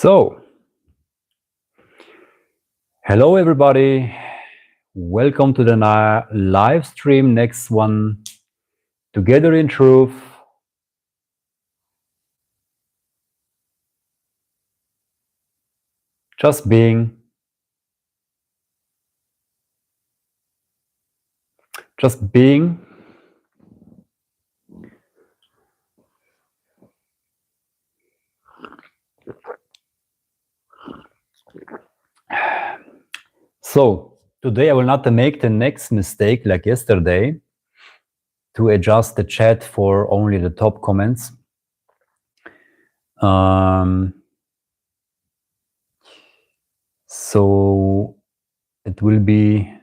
So, hello everybody. Welcome to the live stream, next one, Together in Truth. Just being. Just being. So, today I will not make the next mistake like yesterday to adjust the chat for only the top comments. So, it will be,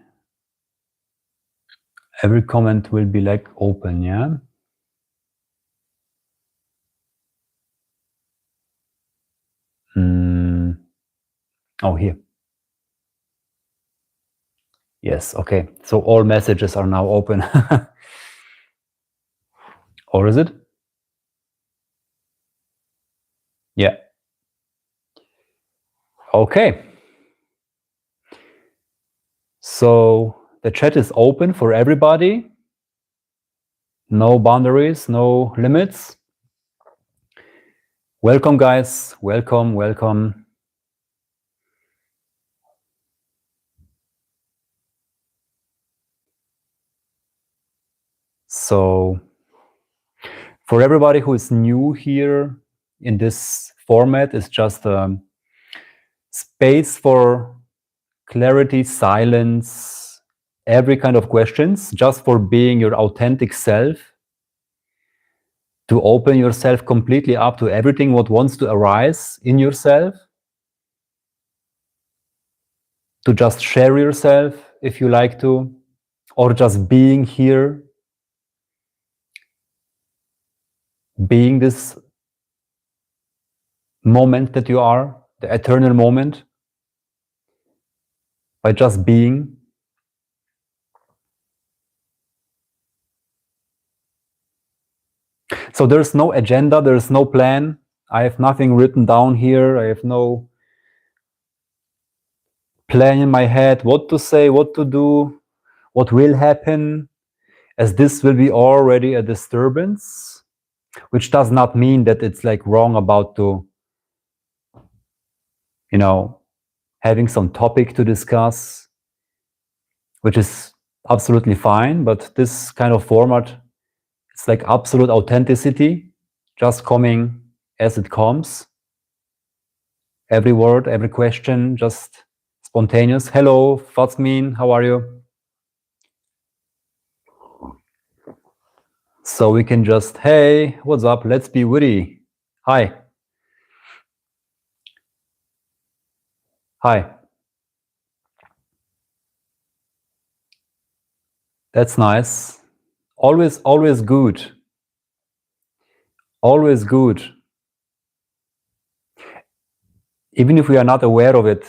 every comment will be like open, yeah? Oh, here. Yes, okay. So all messages are now open. Or is it? Yeah. Okay. So the chat is open for everybody. No boundaries, no limits. Welcome, guys. Welcome, welcome. So for everybody who is new here in this format, it's just a space for clarity, silence, every kind of questions, just for being your authentic self, to open yourself completely up to everything what wants to arise in yourself, to just share yourself if you like to, or just being here, being this moment that you are, the eternal moment, by just being. So there's no agenda, there's no plan. I have nothing written down here. I have no plan in my head what to say, what to do, what will happen, as this will be already a disturbance, which does not mean that it's like wrong about to, you know, having some topic to discuss, which is absolutely fine. But this kind of format, it's like absolute authenticity, just coming as it comes. Every word, every question, just spontaneous. Hello, Fatsmin, how are you? So we can just, hey, what's up? Let's be witty. Hi. Hi. That's nice. Always good. Always good. Even if we are not aware of it,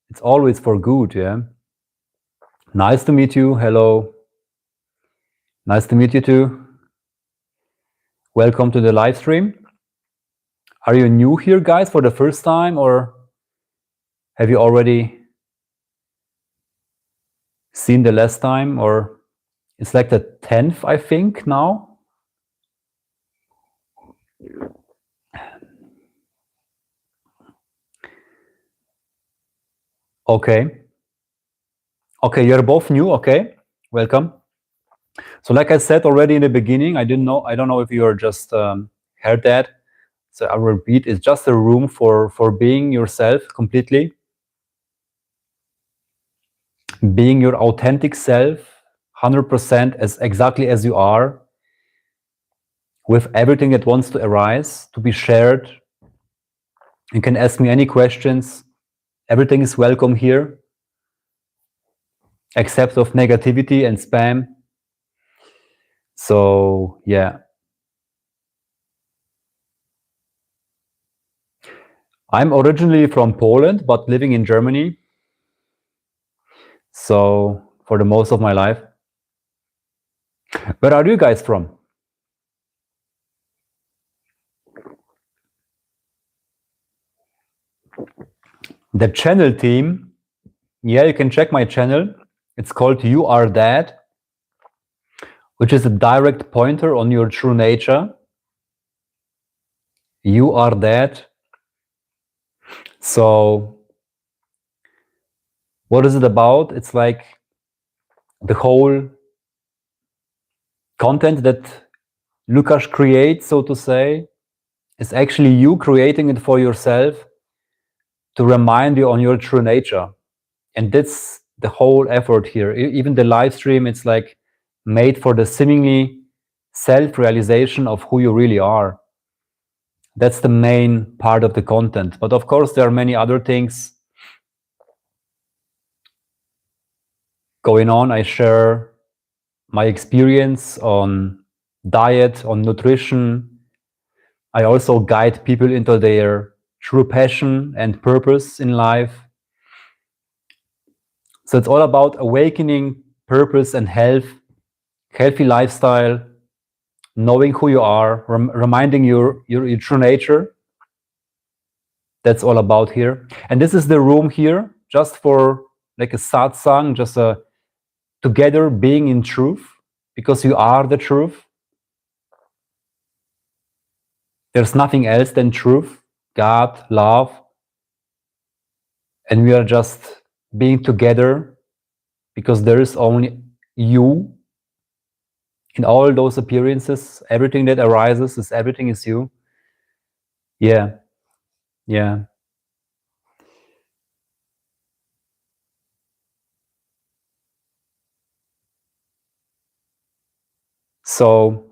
it's always for good, yeah? Nice to meet you. Hello. Nice to meet you too. Welcome to the live stream. Are you new here, guys, for the first time, or have you already seen the last time? Or it's like the 10th, I think, now. Okay. Okay, you're both new. Okay, welcome. So like I said already in the beginning, I don't know if you are just heard that. So I repeat, it's just a room for being yourself completely. Being your authentic self, 100% as exactly as you are, with everything that wants to arise, to be shared. You can ask me any questions. Everything is welcome here, except of negativity and spam. So yeah. I'm originally from Poland, but living in Germany. So for the most of my life. Where are you guys from? The channel team, yeah, you can check my channel. It's called You Are That, which is a direct pointer on your true nature. You are that. So what is it about? It's like the whole content that Lukasz creates, so to say, is actually you creating it for yourself to remind you on your true nature. And that's the whole effort here. Even the live stream, it's like made for the seemingly self-realization of who you really are. That's the main part of the content. But of course, there are many other things going on. I share my experience on diet, on nutrition. I also guide people into their true passion and purpose in life. So it's all about awakening purpose and health, healthy lifestyle, knowing who you are, reminding your true nature. That's all about here. And this is the room here, just for like a satsang, just a together being in truth, because you are the truth. There's nothing else than truth, God, love. And we are just being together because there is only you in all those appearances. Everything that arises is everything is you. Yeah. Yeah. So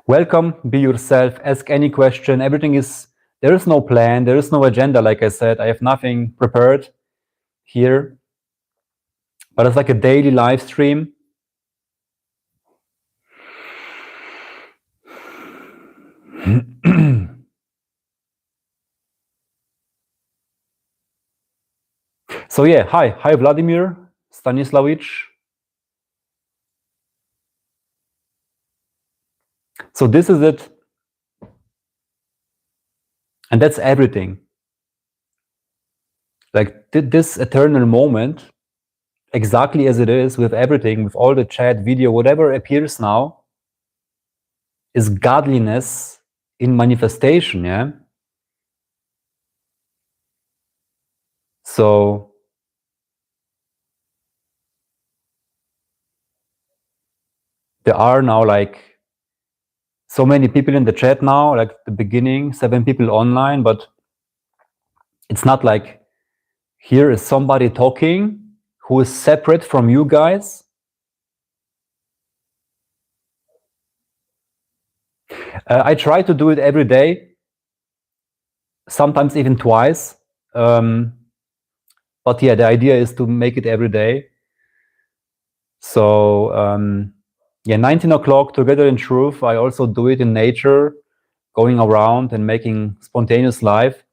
welcome, be yourself, ask any question. Everything is, there is no plan, there is no agenda. Like I said, I have nothing prepared here, but it's like a daily live stream. So yeah, hi Vladimir Stanislavich. So this is it. And that's everything. Like this eternal moment, exactly as it is, with everything, with all the chat, video, whatever appears now, is godliness in manifestation, yeah? So there are now like so many people in the chat now, like the beginning, 7 people online, but it's not like here is somebody talking who is separate from you guys. I try to do it every day, sometimes even twice. But yeah, the idea is to make it every day. So yeah, 19 o'clock, Together in Truth. I also do it in nature, going around and making spontaneous life.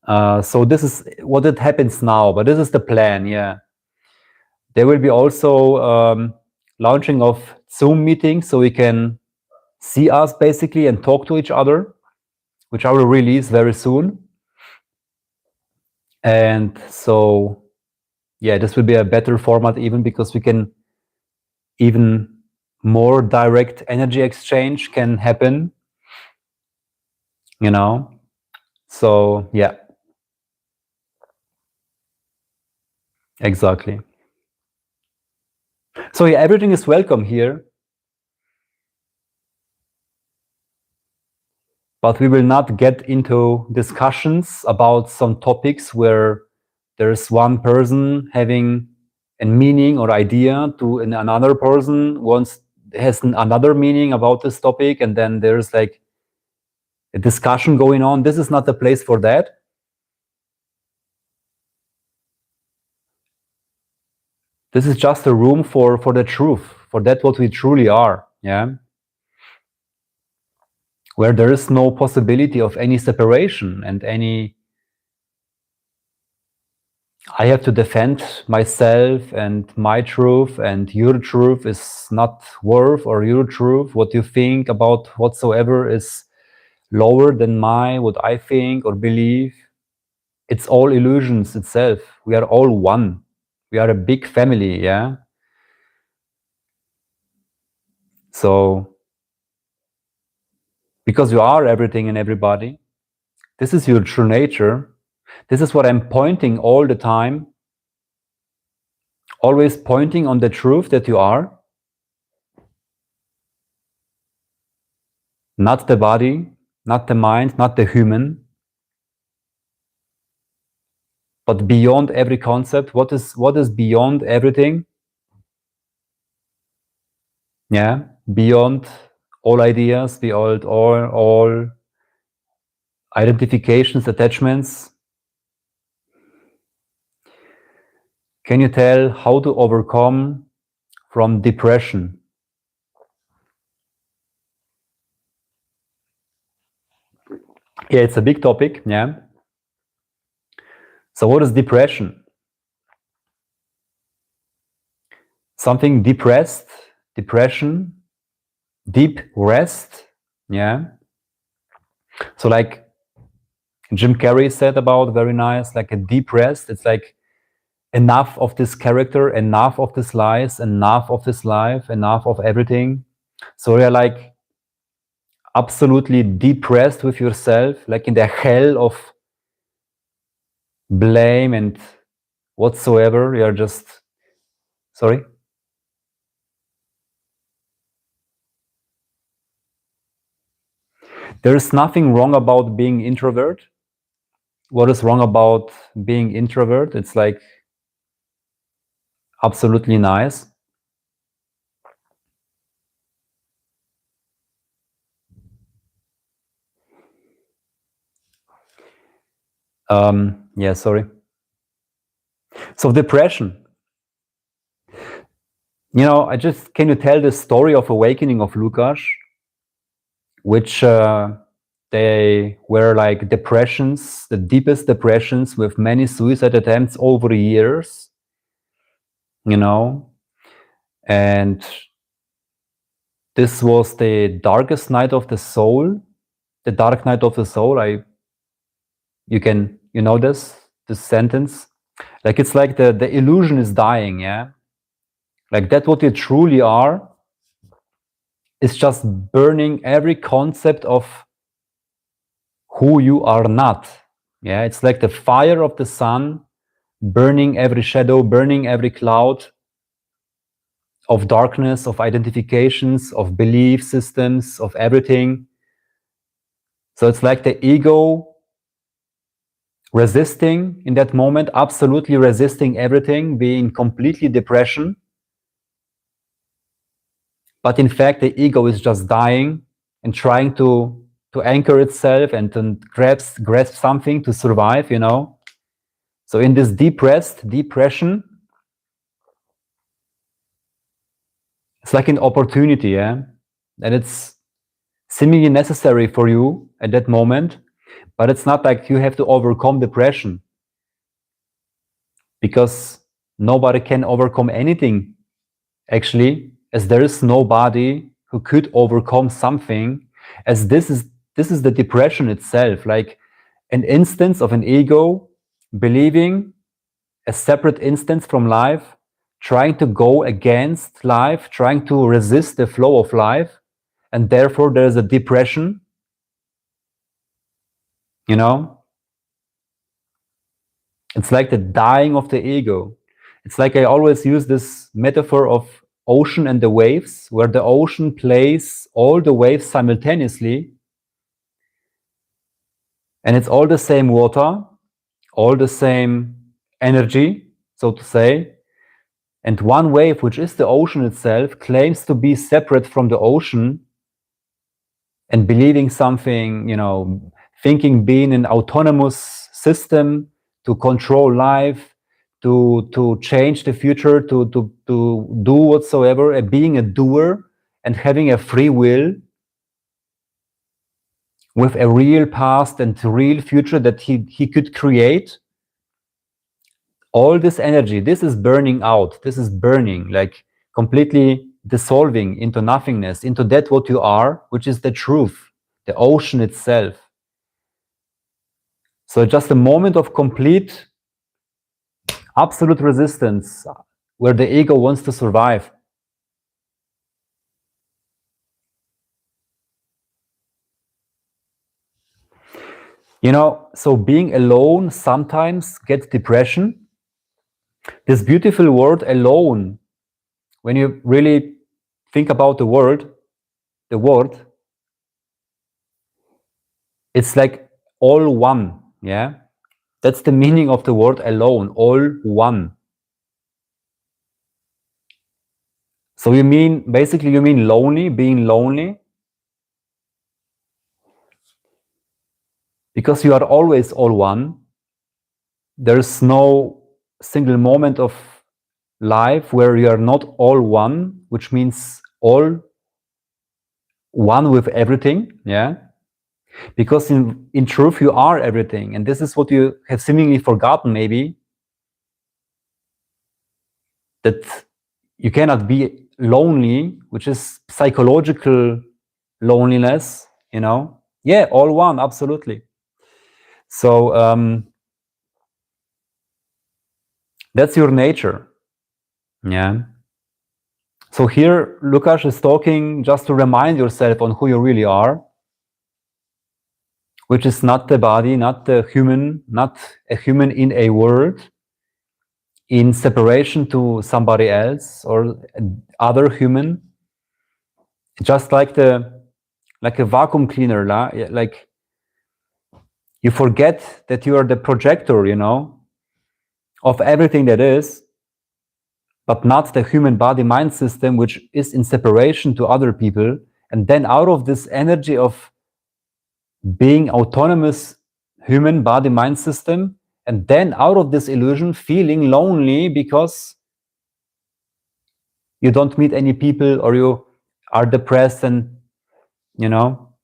So this is what it happens now, but this is the plan, yeah. There will be also launching of Zoom meetings, so we can see us basically and talk to each other, which I will release very soon. And so, yeah, this will be a better format even because we can even more direct energy exchange can happen, you know. So yeah, exactly. So yeah, everything is welcome here, but we will not get into discussions about some topics where there's one person having a meaning or idea to another person has another meaning about this topic, and then there's like a discussion going on. This is not the place for that. This is just a room for the truth, for that what we truly are, yeah? Where there is no possibility of any separation and any, I have to defend myself and my truth, and your truth is not worth, or your truth, what you think about whatsoever, is lower than what I think or believe. It's all illusions itself. We are all one. We are a big family, yeah? So, because you are everything and everybody, this is your true nature. This is what I'm pointing all the time. Always pointing on the truth that you are. Not the body, not the mind, not the human, but beyond every concept. What is beyond everything? Yeah, beyond all ideas, beyond all identifications, attachments. Can you tell how to overcome from depression? Yeah, it's a big topic, yeah. So what is depression? Something depressed, depression, deep rest, yeah. So like Jim Carrey said about, very nice, like a deep rest. It's like enough of this character, enough of this lies, enough of this life, enough of everything. So you're like absolutely depressed with yourself, like in the hell of blame and whatsoever. You're just, sorry? There's nothing wrong about being introvert. What is wrong about being introvert? It's like absolutely nice. Yeah, sorry. So depression. You know, can you tell the story of awakening of Lukasz, which they were like depressions, the deepest depressions with many suicide attempts over the years, you know, and this was the darkest night of the soul, the dark night of the soul. You know this sentence, like it's like the illusion is dying, yeah, like that what you truly are is just burning every concept of who you are not. Yeah, it's like the fire of the sun burning every shadow, burning every cloud of darkness, of identifications, of belief systems, of everything. So it's like the ego resisting in that moment, absolutely resisting everything, being completely depression. But in fact, the ego is just dying and trying to anchor itself and to grasp something to survive, you know. So in this depression, it's like an opportunity, yeah, and it's seemingly necessary for you at that moment, but it's not like you have to overcome depression, because nobody can overcome anything, actually, as there is nobody who could overcome something, as this is the depression itself, like an instance of an ego believing a separate instance from life, trying to go against life, trying to resist the flow of life, and therefore there's a depression, you know. It's like the dying of the ego. It's like I always use this metaphor of ocean and the waves, where the ocean plays all the waves simultaneously, and it's all the same water, all the same energy, so to say, and one wave, which is the ocean itself, claims to be separate from the ocean and believing something, you know, thinking being an autonomous system to control life, to change the future, to do whatsoever, being a doer and having a free will with a real past and real future that he could create. All this energy, this is burning out, this is burning, like completely dissolving into nothingness, into that what you are, which is the truth, the ocean itself. So just a moment of complete, absolute resistance where the ego wants to survive. You know, so being alone sometimes gets depression. This beautiful word alone, when you really think about the word, it's like all one, yeah? That's the meaning of the word alone, all one. So you mean, basically you mean lonely, being lonely? Because you are always all one. There's no single moment of life where you are not all one, which means all one with everything, yeah? Because in truth you are everything, and this is what you have seemingly forgotten maybe, that you cannot be lonely, which is psychological loneliness, you know? Yeah, all one, absolutely. So that's your nature, yeah? So here Lukasz is talking just to remind yourself on who you really are, which is not the body, not the human, not a human in a world, in separation to somebody else or other human, just like a vacuum cleaner, like you forget that you are the projector, you know, of everything that is, but not the human body mind system, which is in separation to other people. And then out of this energy of being autonomous human body mind system, and then out of this illusion feeling lonely because you don't meet any people or you are depressed, and you know,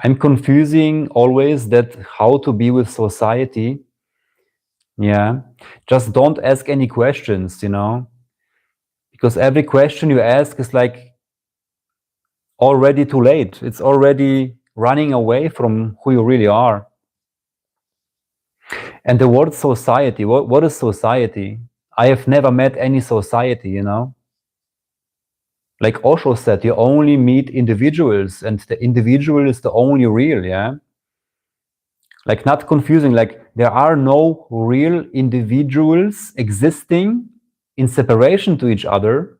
I'm confusing always that how to be with society. Yeah, just don't ask any questions, you know, because every question you ask is like already too late. It's already running away from who you really are. And the word society, what is society? I have never met any society, you know. Like Osho said, you only meet individuals, and the individual is the only real, yeah? Like, not confusing, like there are no real individuals existing in separation to each other,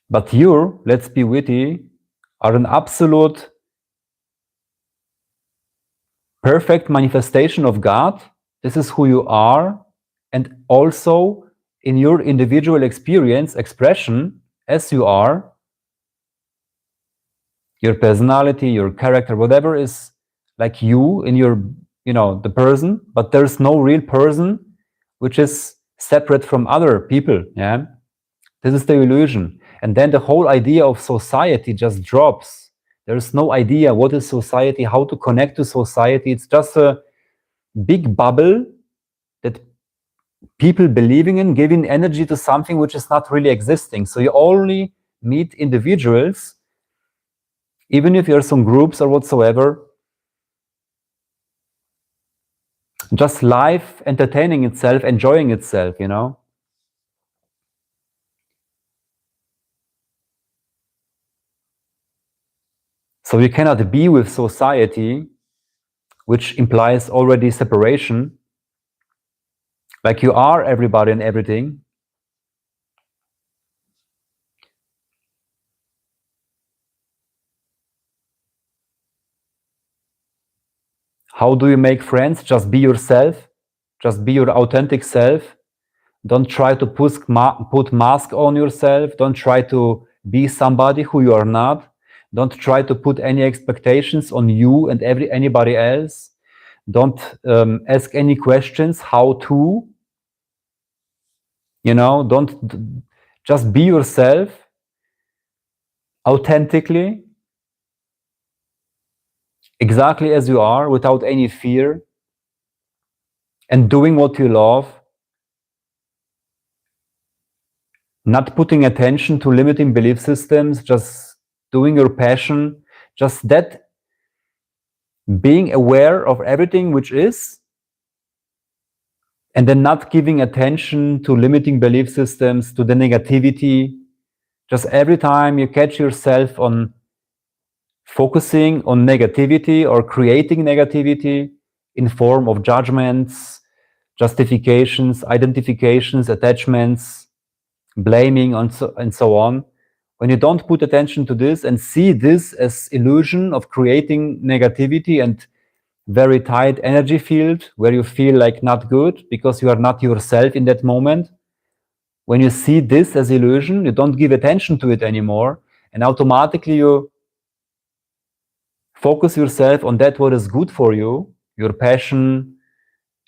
but you, let's be witty, are an absolute perfect manifestation of God. This is who you are, and also in your individual experience, expression, as you are, your personality, your character, whatever is like you in your, you know, the person, but there's no real person which is separate from other people, yeah? This is the illusion. And then the whole idea of society just drops. There's no idea what is society, how to connect to society. It's just a big bubble that people believing in, giving energy to something which is not really existing. So you only meet individuals, even if you're some groups or whatsoever, just life entertaining itself, enjoying itself, you know. So you cannot be with society, which implies already separation, like you are everybody and everything. How do you make friends? Just be yourself, just be your authentic self. Don't try to put mask on yourself. Don't try to be somebody who you are not. Don't try to put any expectations on you and anybody else. Don't ask any questions how to, you know, don't, just be yourself authentically, exactly as you are, without any fear, and doing what you love. not putting attention to limiting belief systems, just doing your passion, just that, being aware of everything which is, and then not giving attention to limiting belief systems, to the negativity. Just every time you catch yourself on focusing on negativity or creating negativity in form of judgments, justifications, identifications, attachments, blaming, and so on. When you don't put attention to this and see this as illusion of creating negativity and very tight energy field where you feel like not good because you are not yourself in that moment, when you see this as illusion, you don't give attention to it anymore, and automatically you focus yourself on that what is good for you, your passion,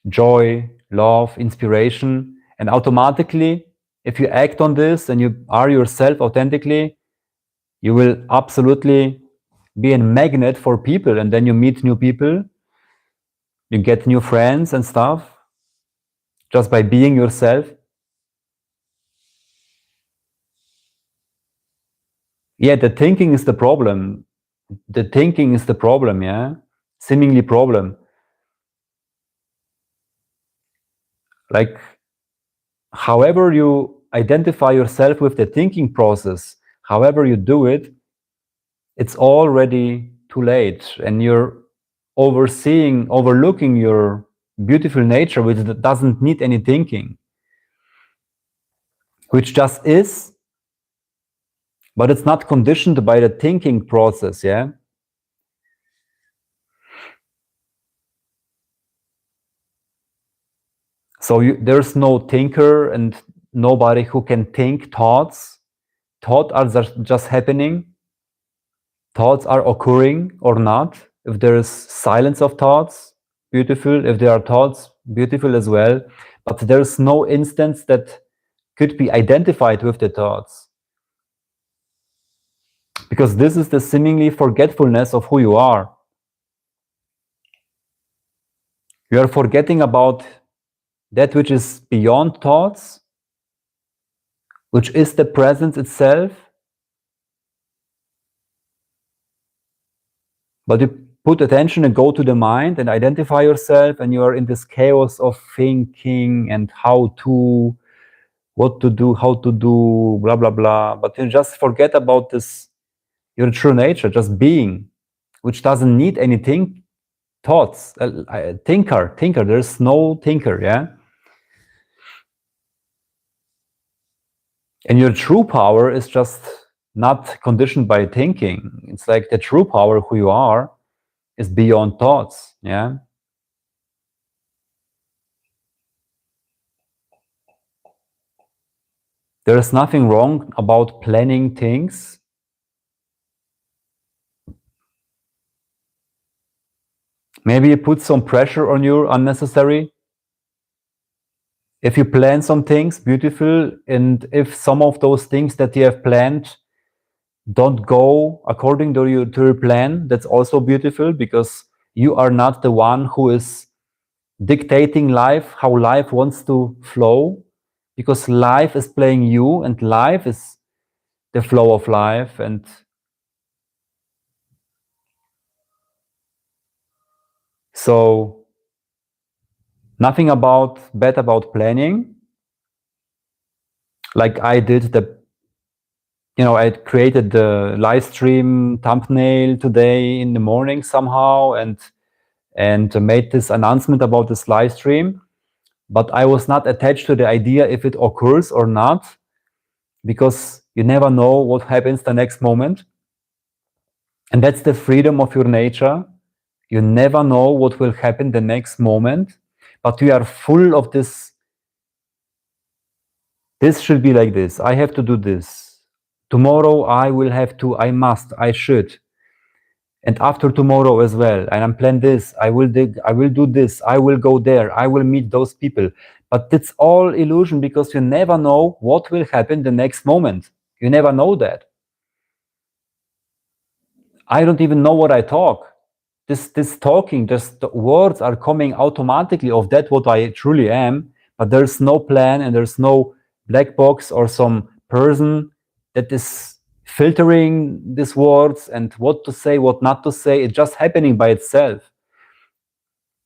joy, love, inspiration, and automatically, if you act on this and you are yourself authentically, you will absolutely be a magnet for people, and then you meet new people, you get new friends and stuff, just by being yourself. Yeah, the thinking is the problem. The thinking is the problem, yeah? Seemingly problem. Like, however you identify yourself with the thinking process, however you do it, it's already too late, and you're overlooking your beautiful nature, which doesn't need any thinking, which just is, but it's not conditioned by the thinking process, yeah? So there's no thinker and nobody who can think thoughts. Thoughts are just happening. Thoughts are occurring or not. If there is silence of thoughts, beautiful. If there are thoughts, beautiful as well. But there's no instance that could be identified with the thoughts. Because this is the seemingly forgetfulness of who you are. You are forgetting about that which is beyond thoughts, which is the presence itself. But you put attention and go to the mind and identify yourself, and you are in this chaos of thinking and how to, what to do, how to do, blah, blah, blah. But you just forget about this, your true nature, just being, which doesn't need anything, thoughts, thinker, there's no thinker, yeah? And your true power is just not conditioned by thinking. It's like the true power, who you are, is beyond thoughts, yeah? There is nothing wrong about planning things. Maybe you put some pressure on you unnecessary. If you plan some things, beautiful, and if some of those things that you have planned don't go according to your plan, that's also beautiful, because you are not the one who is dictating life, how life wants to flow, because life is playing you, and life is the flow of life. And so nothing bad about planning. Like I did I created the live stream thumbnail today in the morning somehow, and made this announcement about this live stream. But I was not attached to the idea if it occurs or not, because you never know what happens the next moment. And that's the freedom of your nature. You never know what will happen the next moment, but we are full of this. This should be like this. I have to do this. Tomorrow I will have to, I must, I should. And after tomorrow as well. And I'm planning this. I will do this. I will go there. I will meet those people. But it's all illusion, because you never know what will happen the next moment. You never know that. I don't even know what I talk. This talking, just the words are coming automatically of that what I truly am, but there's no plan, and there's no black box or some person that is filtering these words and what to say, what not to say. It's just happening by itself.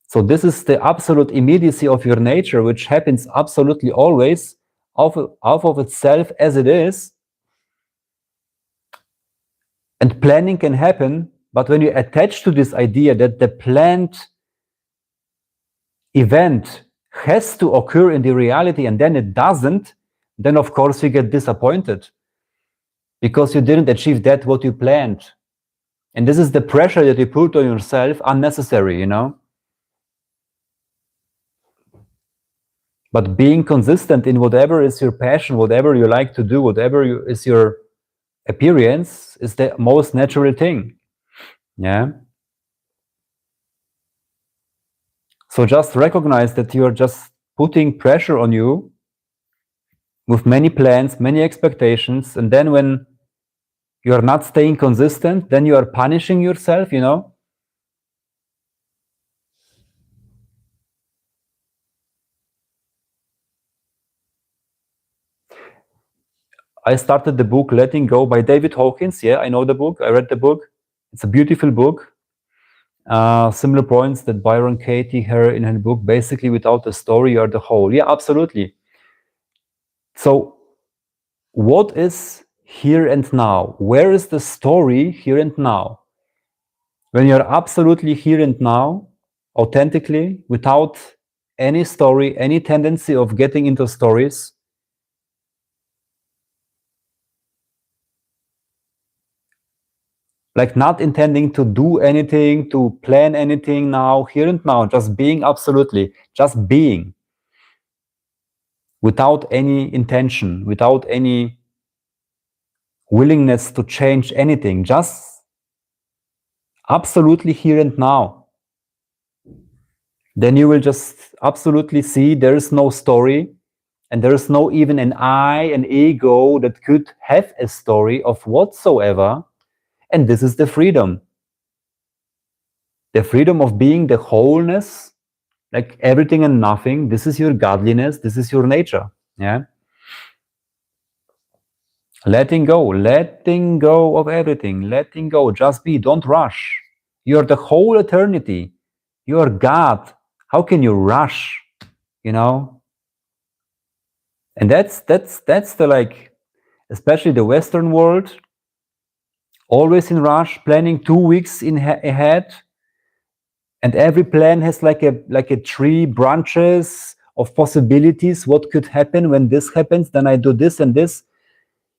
So this is the absolute immediacy of your nature, which happens absolutely always out of itself as it is. And planning can happen, but when you attach to this idea that the planned event has to occur in the reality and then it doesn't, then of course you get disappointed because you didn't achieve that what you planned. And this is the pressure that you put on yourself unnecessary, you know. But being consistent in whatever is your passion, whatever you like to do, whatever is your appearance is the most natural thing. Yeah. So just recognize that you're just putting pressure on you with many plans, many expectations, and then when you are not staying consistent, then you are punishing yourself, you know. I started the book Letting Go by David Hawkins. Yeah, I know the book. I read the book. It's a beautiful book. Similar points that Byron Katie had in her book. Basically, without the story, you are the whole. Yeah, absolutely. So, what is here and now? Where is the story here and now? When you're absolutely here and now, authentically, without any story, any tendency of getting into stories, like not intending to do anything, to plan anything now, here and now, just being absolutely, just being, without any intention, without any willingness to change anything, just absolutely here and now. Then you will just absolutely see there is no story and there is no even an I, an ego that could have a story of whatsoever. And this is the freedom. The freedom of being the wholeness, like everything and nothing. This is your godliness. This is your nature. Yeah. Letting go of everything. Letting go. Just be. Don't rush. You're the whole eternity. You're God. How can you rush? You know. And that's the like, especially the Western world, always in rush, planning 2 weeks ahead. And every plan has like a tree branches of possibilities. What could happen when this happens? Then I do this and this.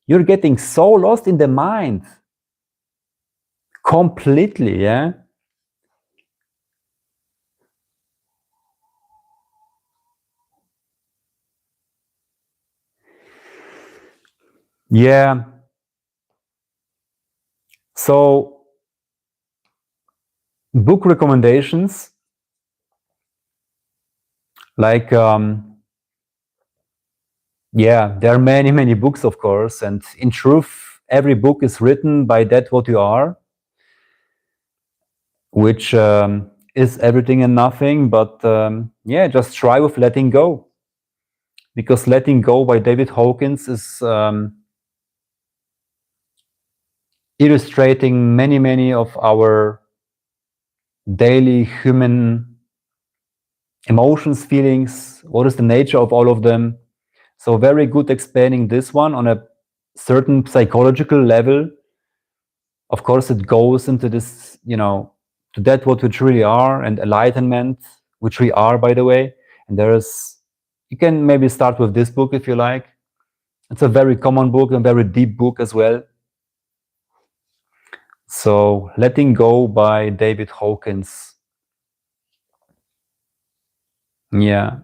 You're getting so lost in the mind. Completely, yeah? Yeah. So, book recommendations, like, yeah, there are many, many books, of course. And in truth, every book is written by that what you are, which is everything and nothing. But yeah, just try with letting go. Because Letting Go by David Hawkins is illustrating many, many of our daily human emotions, feelings, what is the nature of all of them. So very good explaining this one on a certain psychological level. Of course, it goes into this, you know, to that what we truly are and enlightenment, which we are, by the way. And you can maybe start with this book if you like. It's a very common book and very deep book as well. So, Letting Go by David Hawkins. Yeah.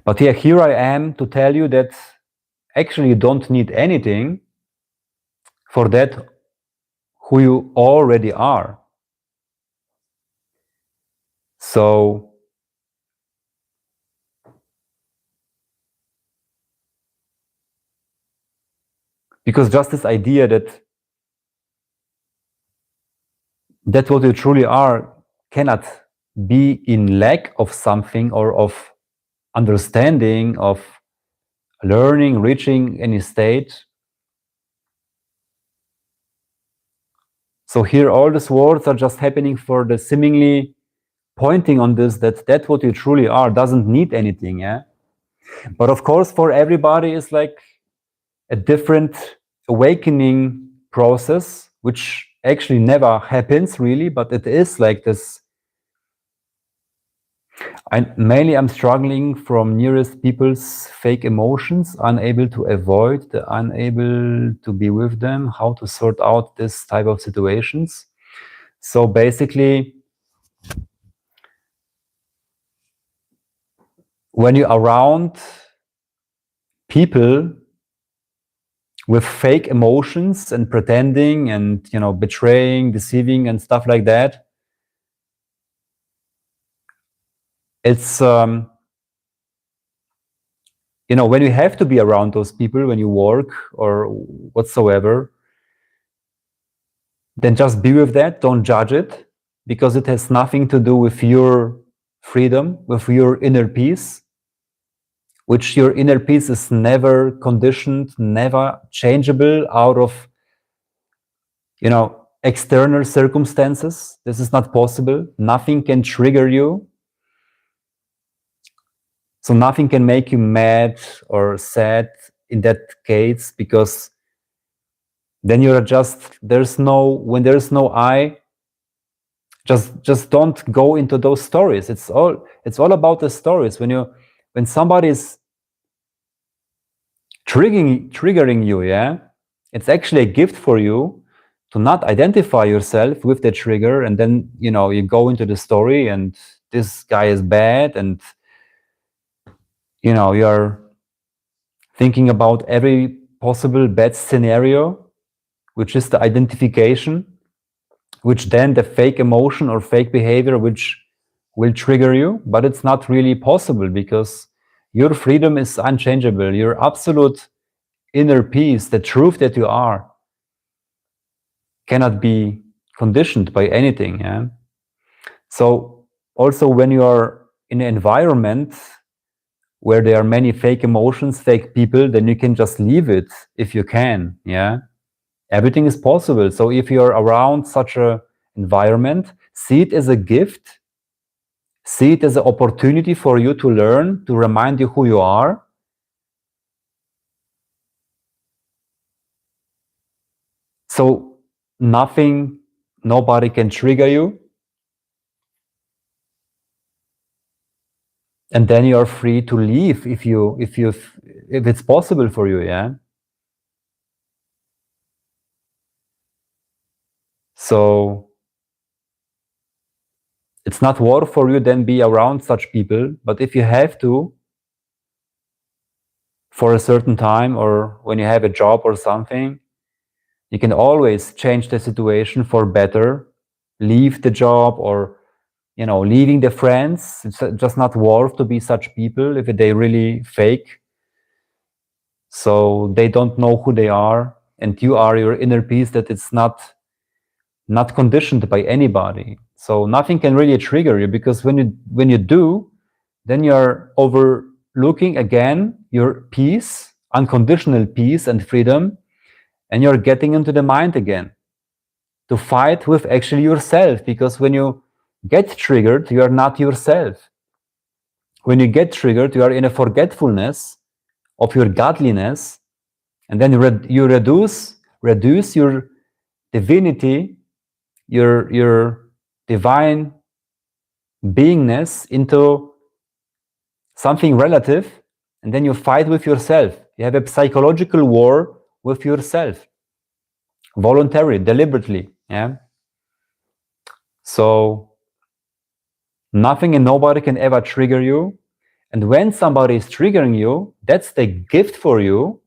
But yeah, here I am to tell you that actually you don't need anything for that who you already are. So, because just this idea that what you truly are cannot be in lack of something or of understanding of learning, reaching any state. So here all these words are just happening for the seemingly pointing on this, that what you truly are doesn't need anything, yeah? But of course, for everybody is like a different awakening process, which actually never happens really, but it is like this. I'm struggling from nearest people's fake emotions, unable to avoid, unable to be with them, how to sort out this type of situations. So basically, when you're around people with fake emotions and pretending and, you know, betraying, deceiving and stuff like that, it's, you know, when you have to be around those people, when you work or whatsoever, then just be with that, don't judge it, because it has nothing to do with your freedom, with your inner peace, which your inner peace is never conditioned, never changeable out of, you know, external circumstances. This is not possible. Nothing can trigger you. So nothing can make you mad or sad in that case, because then you're just, when there's no I, just don't go into those stories. It's all about the stories. When somebody is triggering you, yeah, it's actually a gift for you to not identify yourself with the trigger, and then, you know, you go into the story and this guy is bad, and, you know, you're thinking about every possible bad scenario, which is the identification, which then the fake emotion or fake behavior which will trigger you. But it's not really possible, because your freedom is unchangeable. Your absolute inner peace, the truth that you are, cannot be conditioned by anything. Yeah. So also when you are in an environment where there are many fake emotions, fake people, then you can just leave it if you can. Yeah. Everything is possible. So if you're around such an environment, see it as a gift, see it as an opportunity for you to learn, to remind you who you are. So nobody can trigger you. And then you are free to leave if it's possible for you, yeah. So it's not worth for you then be around such people. But if you have to, for a certain time, or when you have a job or something, you can always change the situation for better, leave the job, or, you know, leaving the friends. It's just not worth to be such people if they really fake. So they don't know who they are, and you are your inner peace that it's not conditioned by anybody. So nothing can really trigger you, because when you do, then you're overlooking again your peace, unconditional peace and freedom, and you're getting into the mind again to fight with actually yourself. Because when you get triggered, you are not yourself. When you get triggered, you are in a forgetfulness of your godliness, and then you reduce your divinity, your divine beingness into something relative, and then you fight with yourself. You have a psychological war with yourself, voluntary, deliberately. Yeah. So nothing and nobody can ever trigger you. And when somebody is triggering you, that's the gift for you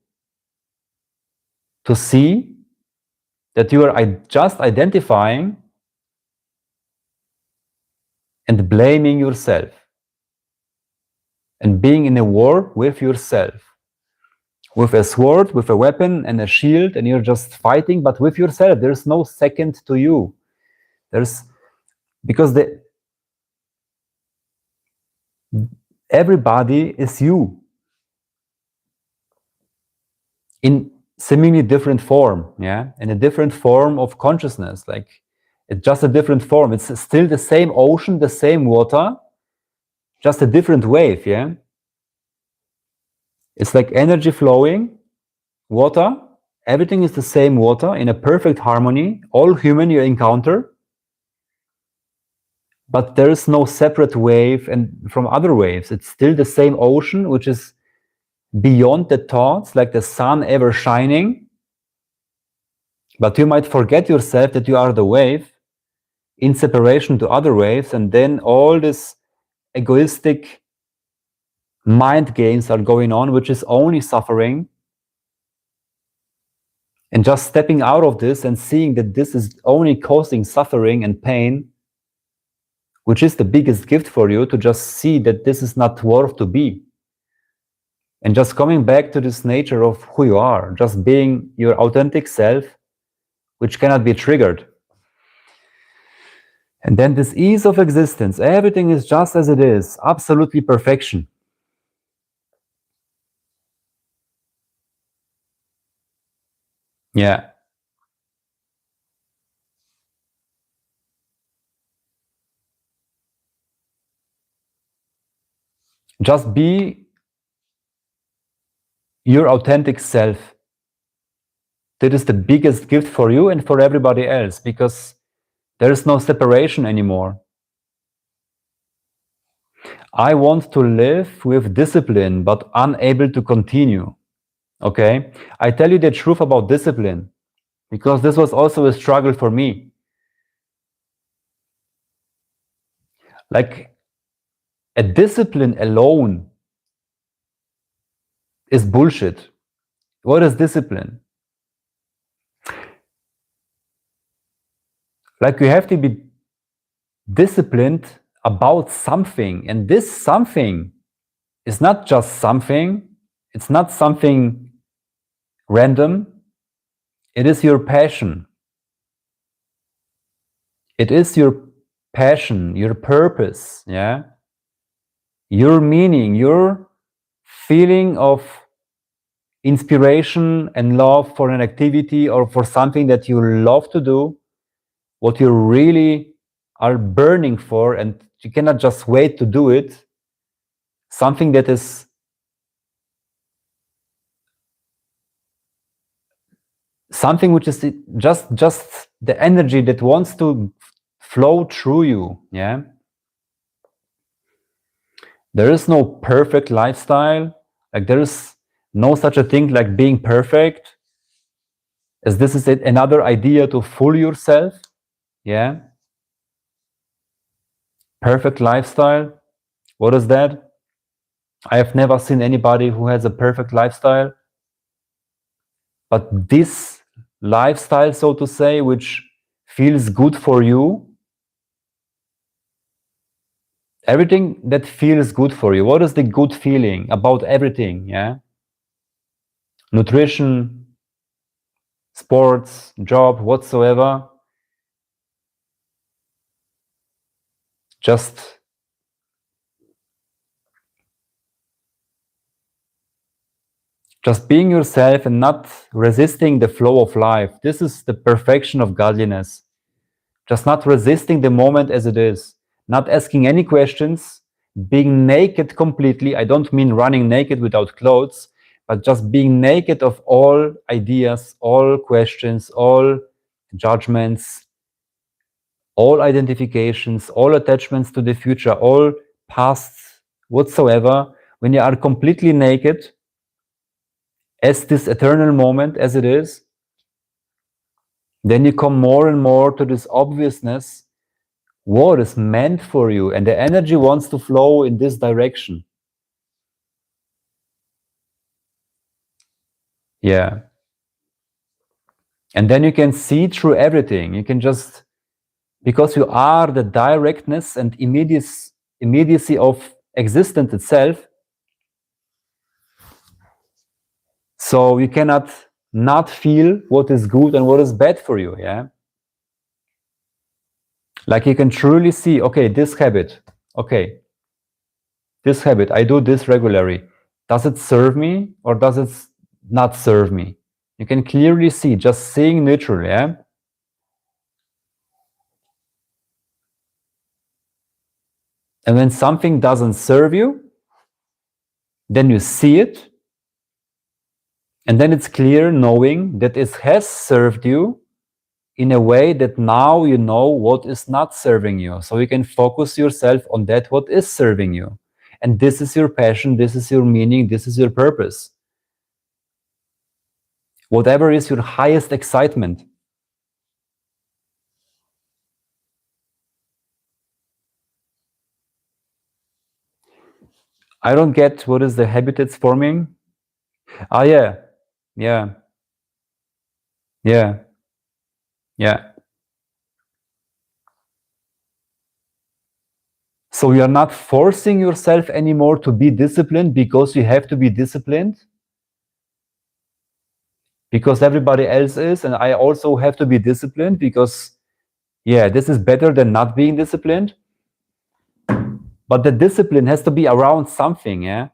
to see that you are just identifying and blaming yourself and being in a war with yourself, with a sword, with a weapon and a shield, and you're just fighting, but with yourself. There's no second to you. Because everybody is you in seemingly different form, yeah, in a different form of consciousness. Like, it's just a different form. It's still the same ocean, the same water, just a different wave, yeah. It's like energy flowing, water, everything is the same water in a perfect harmony, all human you encounter, but there is no separate wave and from other waves. It's still the same ocean, which is beyond the thoughts, like the sun ever shining. But you might forget yourself that you are the wave in separation to other waves, and then all this egoistic mind games are going on, which is only suffering. And just stepping out of this and seeing that this is only causing suffering and pain, which is the biggest gift for you, to just see that this is not worth to be. And just coming back to this nature of who you are, just being your authentic self, which cannot be triggered. And then this ease of existence, everything is just as it is, absolutely perfection. Yeah. Just be your authentic self. That is the biggest gift for you and for everybody else, because there is no separation anymore. I want to live with discipline, but unable to continue. Okay? I tell you the truth about discipline, because this was also a struggle for me. Like, a discipline alone is bullshit. What is discipline? Like, you have to be disciplined about something, and this something is not just something, it's not something random, it is your passion. It is your passion, your purpose, yeah? Your meaning, your feeling of inspiration and love for an activity or for something that you love to do, what you really are burning for, and you cannot just wait to do it, something that is something which is just the energy that wants to flow through you, yeah? There is no perfect lifestyle, like there is no such a thing like being perfect, as this is another idea to fool yourself, yeah? Perfect lifestyle, what is that? I have never seen anybody who has a perfect lifestyle, but this lifestyle, so to say, which feels good for you, everything that feels good for you, what is the good feeling about everything, yeah? Nutrition, sports, job, whatsoever, just being yourself and not resisting the flow of life. This is the perfection of godliness. Just not resisting the moment as it is, not asking any questions, being naked completely. I don't mean running naked without clothes, but just being naked of all ideas, all questions, all judgments, all identifications, all attachments to the future, all pasts whatsoever. When you are completely naked, as this eternal moment as it is, then you come more and more to this obviousness, what is meant for you, and the energy wants to flow in this direction. Yeah. And then you can see through everything. You can just, because you are the directness and immediacy of existence itself, so you cannot not feel what is good and what is bad for you, yeah? Like, you can truly see, okay, this habit, okay, This habit, I do this regularly. Does it serve me or does it not serve me? You can clearly see, just seeing neutrally, yeah? And when something doesn't serve you, then you see it, and then it's clear knowing that it has served you in a way that now you know what is not serving you. So you can focus yourself on that what is serving you. And this is your passion, this is your meaning, this is your purpose. Whatever is your highest excitement. I don't get what is the habit it's forming. Ah, yeah. Yeah. Yeah. Yeah. So you're not forcing yourself anymore to be disciplined because you have to be disciplined, because everybody else is, and I also have to be disciplined because, yeah, this is better than not being disciplined. But the discipline has to be around something, yeah?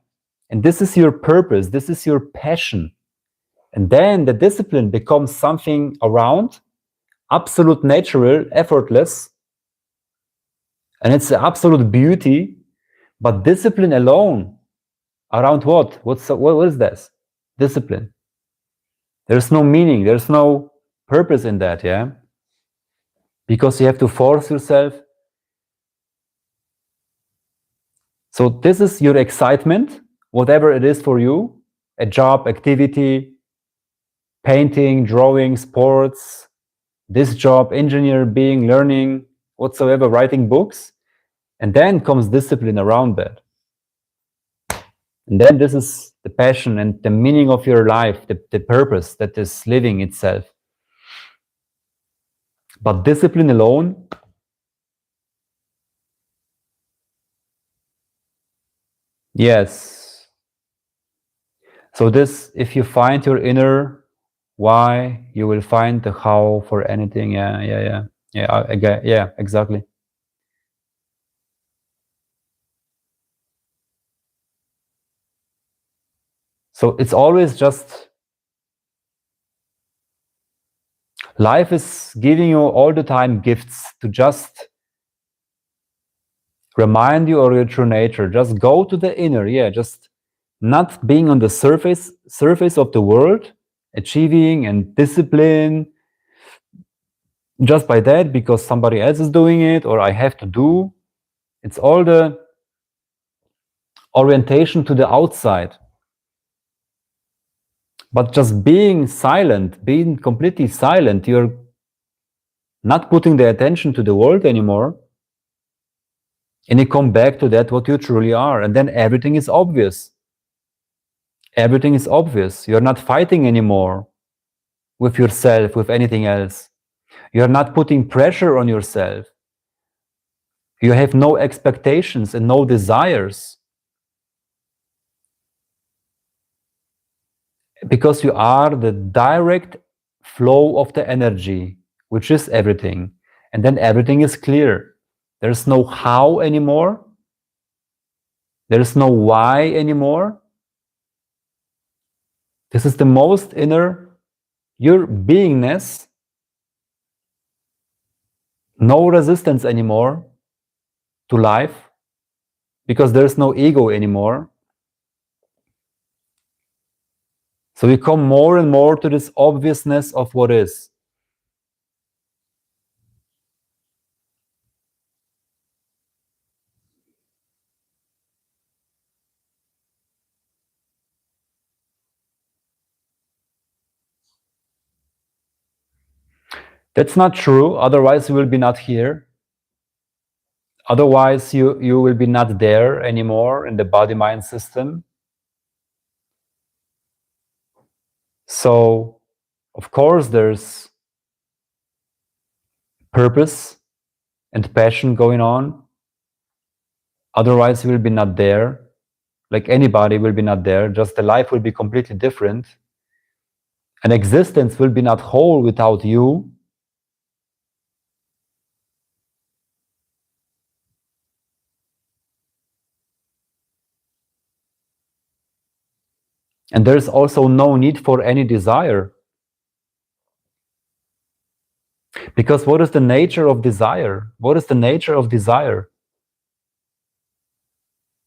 And this is your purpose, this is your passion. And then the discipline becomes something around, absolute natural, effortless, and it's the absolute beauty. But discipline alone, around what? What is this? Discipline. There's no meaning, there's no purpose in that, yeah? Because you have to force yourself. So this is your excitement, whatever it is for you, a job, activity, painting, drawing, sports, this job, engineer, being, learning, whatsoever, writing books. And then comes discipline around that. And then this is the passion and the meaning of your life, the purpose that is living itself. But discipline alone, yes. So this, if you find your inner why, you will find the how for anything. Yeah, exactly. So it's always just, life is giving you all the time gifts to just remind you of your true nature. Just go to the inner, just not being on the surface of the world, achieving and discipline just by that because somebody else is doing it or I have to do. It's all the orientation to the outside. But just being silent, being completely silent, you're not putting the attention to the world anymore. And you come back to that, what you truly are. And then everything is obvious. Everything is obvious. You're not fighting anymore with yourself, with anything else. You're not putting pressure on yourself. You have no expectations and no desires. Because you are the direct flow of the energy, which is everything. And then everything is clear. There's no how anymore. There's no why anymore. This is the most inner, your beingness. No resistance anymore to life because there's no ego anymore. So we come more and more to this obviousness of what is. That's not true, otherwise you will be not here. Otherwise you will be not there anymore in the body-mind system. So, of course, there's purpose and passion going on. Otherwise you will be not there. Like anybody will be not there, just the life will be completely different. And existence will be not whole without you. And there's also no need for any desire. Because what is the nature of desire? What is the nature of desire?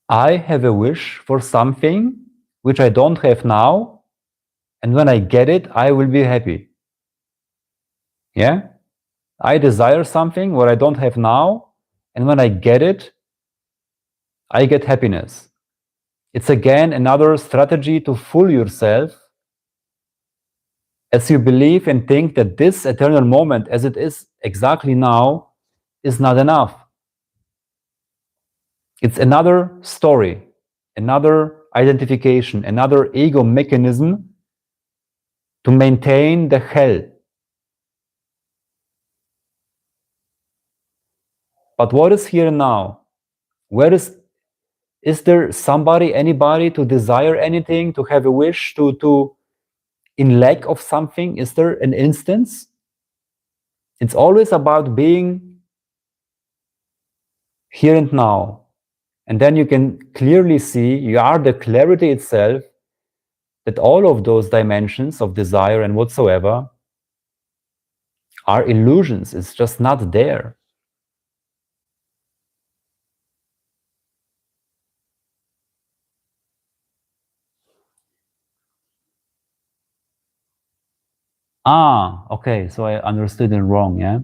I have a wish for something which I don't have now, and when I get it, I will be happy. Yeah? I desire something what I don't have now, and when I get it, I get happiness. It's again another strategy to fool yourself as you believe and think that this eternal moment as it is exactly now is not enough. It's another story, another identification, another ego mechanism to maintain the hell. But what is here now? Where is there somebody, anybody to desire anything, to have a wish, to in lack of something? Is there an instance? It's always about being here and now. And then you can clearly see, you are the clarity itself, that all of those dimensions of desire and whatsoever are illusions. It's just not there. Ah, okay, so I understood it wrong, yeah?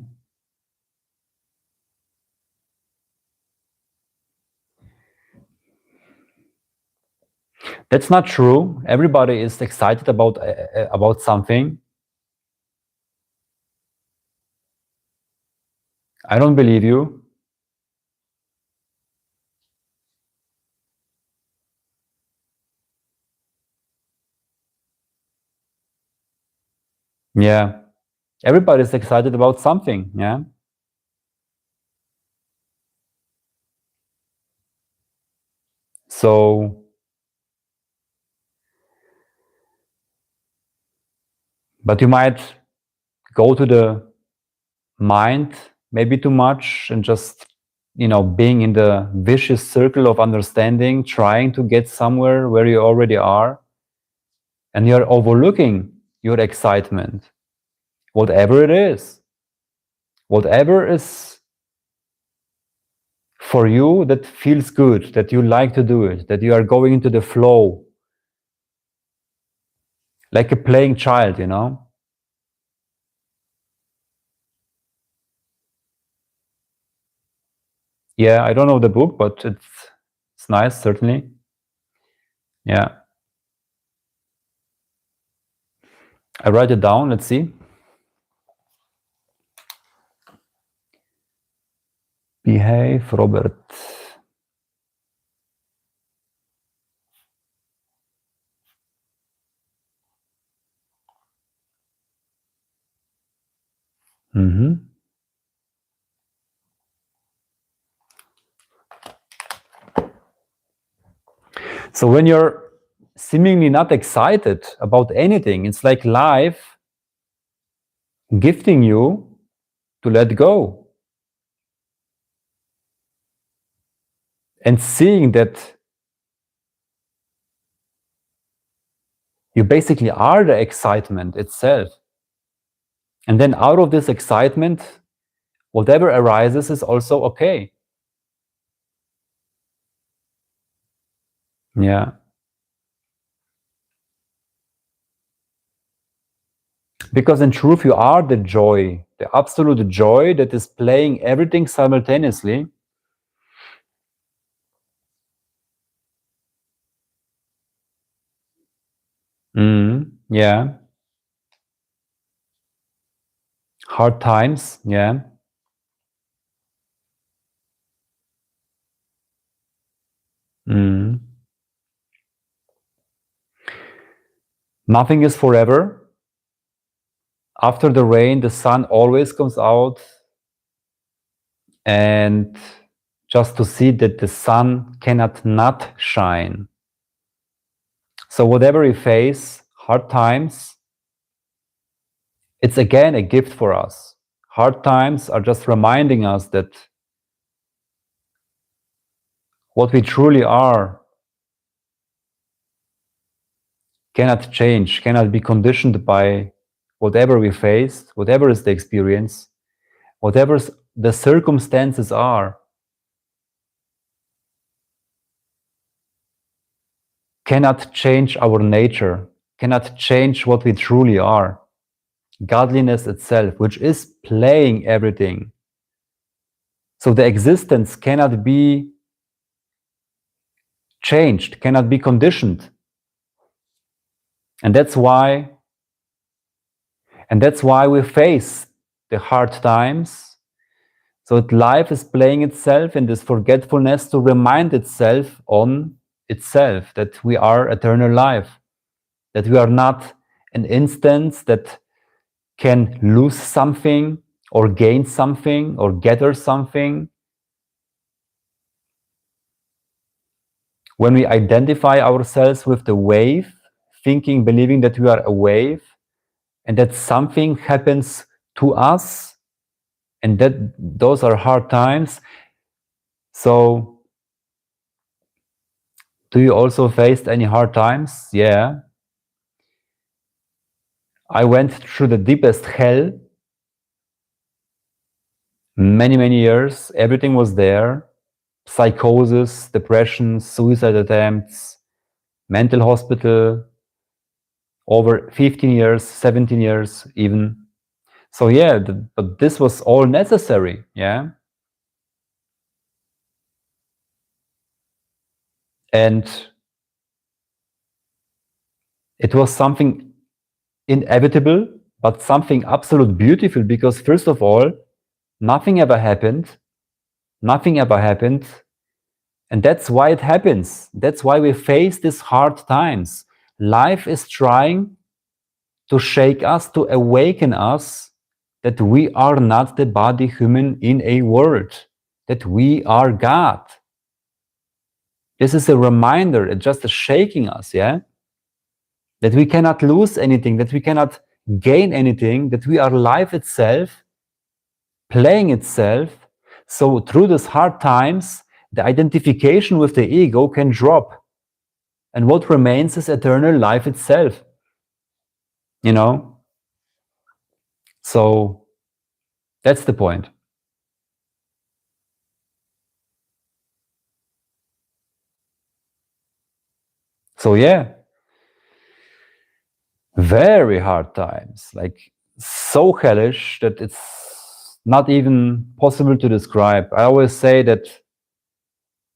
That's not true. Everybody is excited about something. I don't believe you. Yeah. Everybody is excited about something, yeah? So, but you might go to the mind maybe too much and just, being in the vicious circle of understanding, trying to get somewhere where you already are, and you're overlooking your excitement, whatever it is, whatever is for you that feels good, that you like to do it, that you are going into the flow, like a playing child, Yeah, I don't know the book, but it's nice, certainly. Yeah. I write it down, let's see. Behave, Robert. So when you're seemingly not excited about anything, it's like life gifting you to let go. And seeing that you basically are the excitement itself. And then out of this excitement, whatever arises is also okay. Yeah. Because in truth, you are the joy, the absolute joy that is playing everything simultaneously. Yeah. Hard times. Yeah. Nothing is forever. After the rain, the sun always comes out. And just to see that the sun cannot not shine. So whatever we face, hard times, it's again a gift for us. Hard times are just reminding us that what we truly are cannot change, cannot be conditioned by whatever we face, whatever is the experience, whatever the circumstances are, cannot change our nature, cannot change what we truly are. Godliness itself, which is playing everything. So the existence cannot be changed, cannot be conditioned. And that's why we face the hard times. So that life is playing itself in this forgetfulness to remind itself on itself that we are eternal life, that we are not an instance that can lose something or gain something or gather something. When we identify ourselves with the wave, thinking, believing that we are a wave and that something happens to us and that those are hard times. So do you also face any hard times? Yeah. I went through the deepest hell many years. Everything was there. Psychosis, depression, suicide attempts, mental hospital, over 15 years, 17 years even. So yeah, but this was all necessary, yeah? And it was something inevitable, but something absolute beautiful, because first of all, nothing ever happened. Nothing ever happened. And that's why it happens. That's why we face these hard times. Life is trying to shake us, to awaken us that we are not the body human in a world, that we are God. This is a reminder, it's just a shaking us, yeah? That we cannot lose anything, that we cannot gain anything, that we are life itself, playing itself. So through these hard times, the identification with the ego can drop. And what remains is eternal life itself. You know? So that's the point. So yeah, very hard times, like so hellish that it's not even possible to describe. I always say that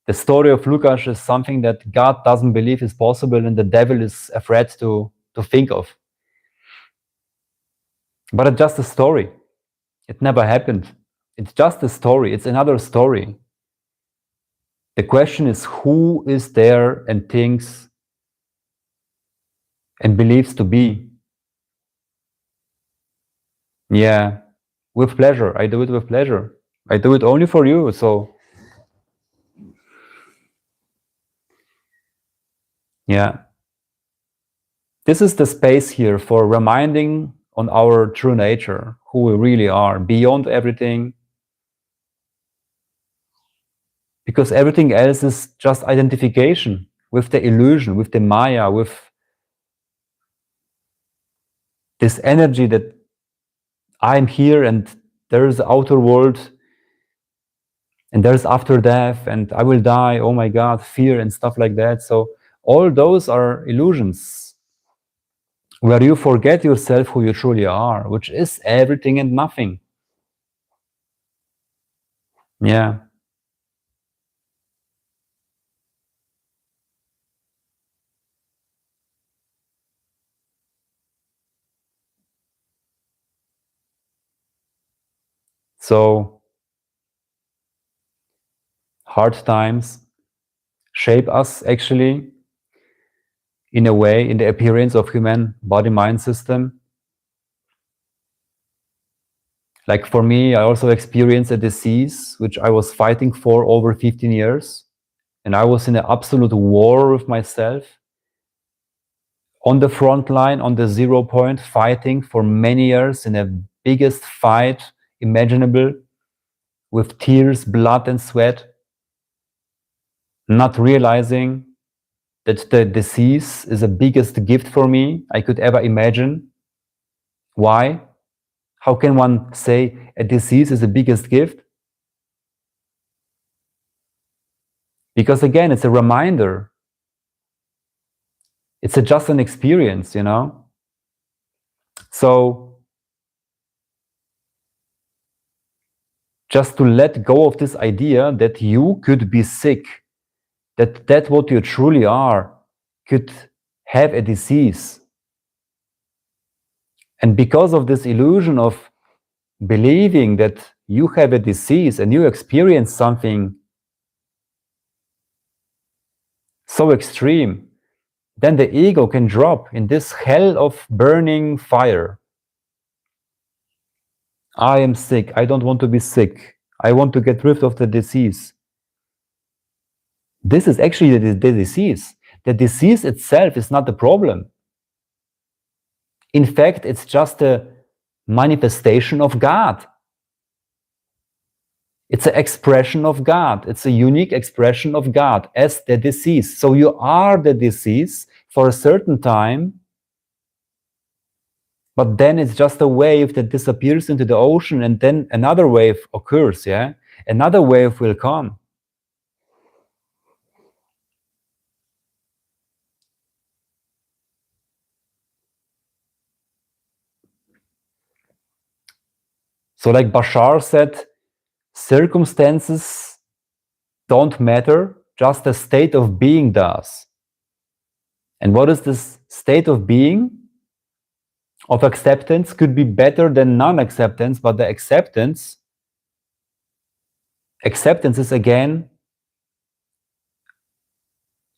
the story of Lukasz is something that God doesn't believe is possible and the devil is afraid to think of. But it's just a story. It never happened. It's just a story. It's another story. The question is, who is there and thinks and believes to be? Yeah, with pleasure. I do it with pleasure. I do it only for you. So yeah. This is the space here for reminding on our true nature, who we really are, beyond everything. Because everything else is just identification with the illusion, with the Maya, with this energy that I'm here and there's the outer world and there's after death and I will die, oh my God, fear and stuff like that. So all those are illusions where you forget yourself, who you truly are, which is everything and nothing. Yeah. So hard times shape us actually in a way, in the appearance of human body-mind system. Like for me, I also experienced a disease which I was fighting for over 15 years. And I was in an absolute war with myself, on the front line, on the 0 point, fighting for many years in the biggest fight imaginable, with tears, blood and sweat, not realizing that the disease is the biggest gift for me I could ever imagine. Why? How can one say a disease is the biggest gift? Because again, it's a reminder. It's just an experience, you know? So just to let go of this idea that you could be sick, that what you truly are could have a disease. And because of this illusion of believing that you have a disease and you experience something so extreme, then the ego can drop in this hell of burning fire. I am sick. I don't want to be sick. I want to get rid of the disease. This is actually the disease. The disease itself is not the problem. In fact, it's just a manifestation of God. It's an expression of God. It's a unique expression of God as the disease. So you are the disease for a certain time, but then it's just a wave that disappears into the ocean, and then another wave occurs, yeah? Another wave will come. So like Bashar said, circumstances don't matter, just the state of being does. And what is this state of being? Of acceptance could be better than non-acceptance, but the acceptance is again,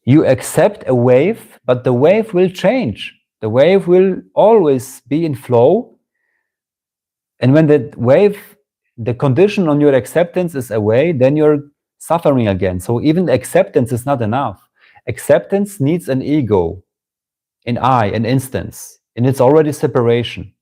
you accept a wave, but the wave will change. The wave will always be in flow. And when the wave, the condition on your acceptance is away, then you're suffering again. So even acceptance is not enough. Acceptance needs an ego, an I, an instance, and it's already separation.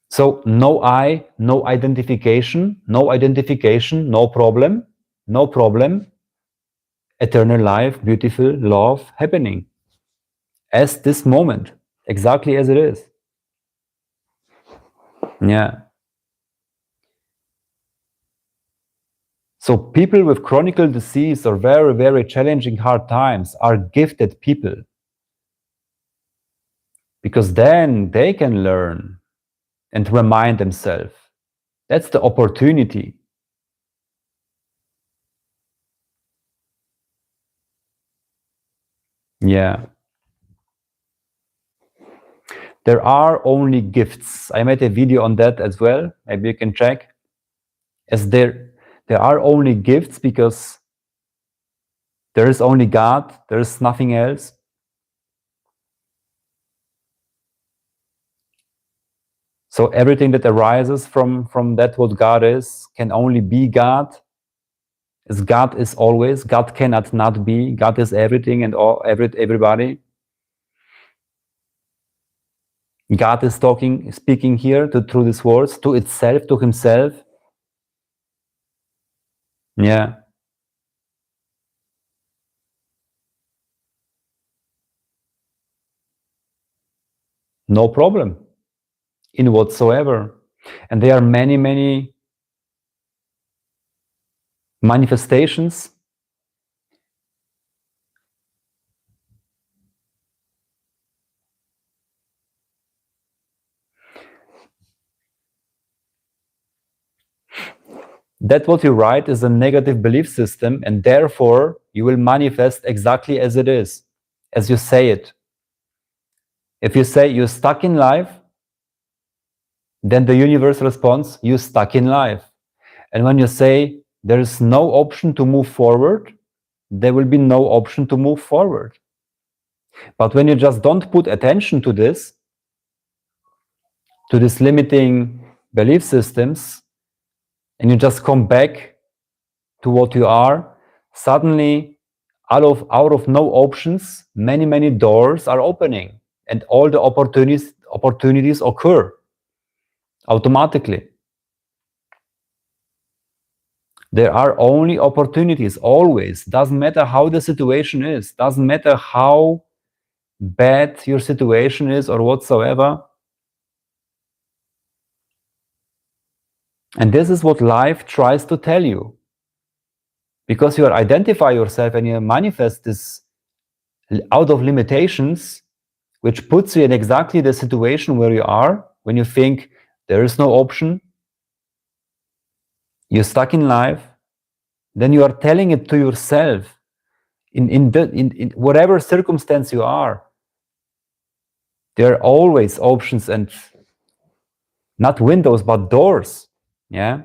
So no I, no identification, no problem, eternal life, beautiful, love, happening. As this moment, exactly as it is. Yeah. So people with chronic disease or very, very challenging hard times are gifted people. Because then they can learn and remind themselves. That's the opportunity. Yeah. There are only gifts. I made a video on that as well. Maybe you can check. As there are only gifts because there is only God. There is nothing else. So everything that arises from that what God is can only be God. As God is always, God cannot not be. God is everything and all, everybody. God is speaking here through these words, to itself, to himself. Yeah. No problem in whatsoever. And there are many, many manifestations. That what you write is a negative belief system, and therefore you will manifest exactly as it is, as you say it. If you say you're stuck in life, then the universe responds, you're stuck in life. And when you say there is no option to move forward, there will be no option to move forward. But when you just don't put attention to these limiting belief systems, and you just come back to what you are, suddenly out of no options, many, many doors are opening, and all the opportunities occur automatically. There are only opportunities, always. Doesn't matter how the situation is. Doesn't matter how bad your situation is or whatsoever. And this is what life tries to tell you. Because you identify yourself and you manifest this out of limitations, which puts you in exactly the situation where you are, when you think there is no option, you're stuck in life, then you are telling it to yourself in whatever circumstance you are. There are always options, and not windows, but doors. Yeah.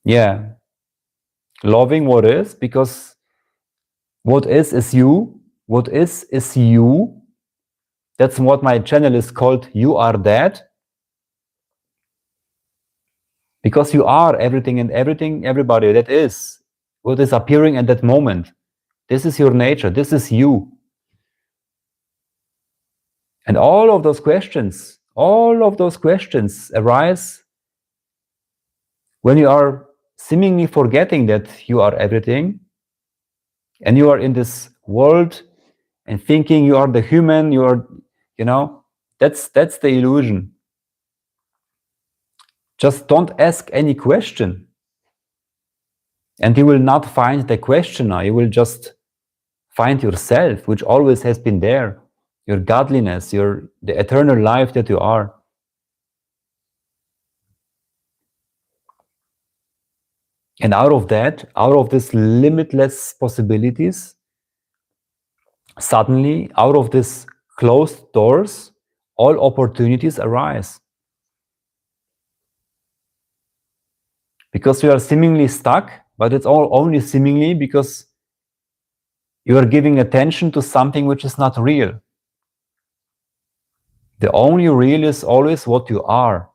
Yeah. Loving what is, because what is you. What is you. That's what my channel is called. You are that. Because you are everything and everybody that is. What is appearing at that moment. This is your nature. This is you. And all of those questions arise when you are seemingly forgetting that you are everything, and you are in this world and thinking you are the human, you are, that's the illusion. Just don't ask any question, and you will not find the questioner. You will just find yourself, which always has been there, your godliness, the eternal life that you are. And out of this limitless possibilities, suddenly, out of these closed doors, all opportunities arise. Because you are seemingly stuck, but it's all only seemingly because you are giving attention to something which is not real. The only real is always what you are.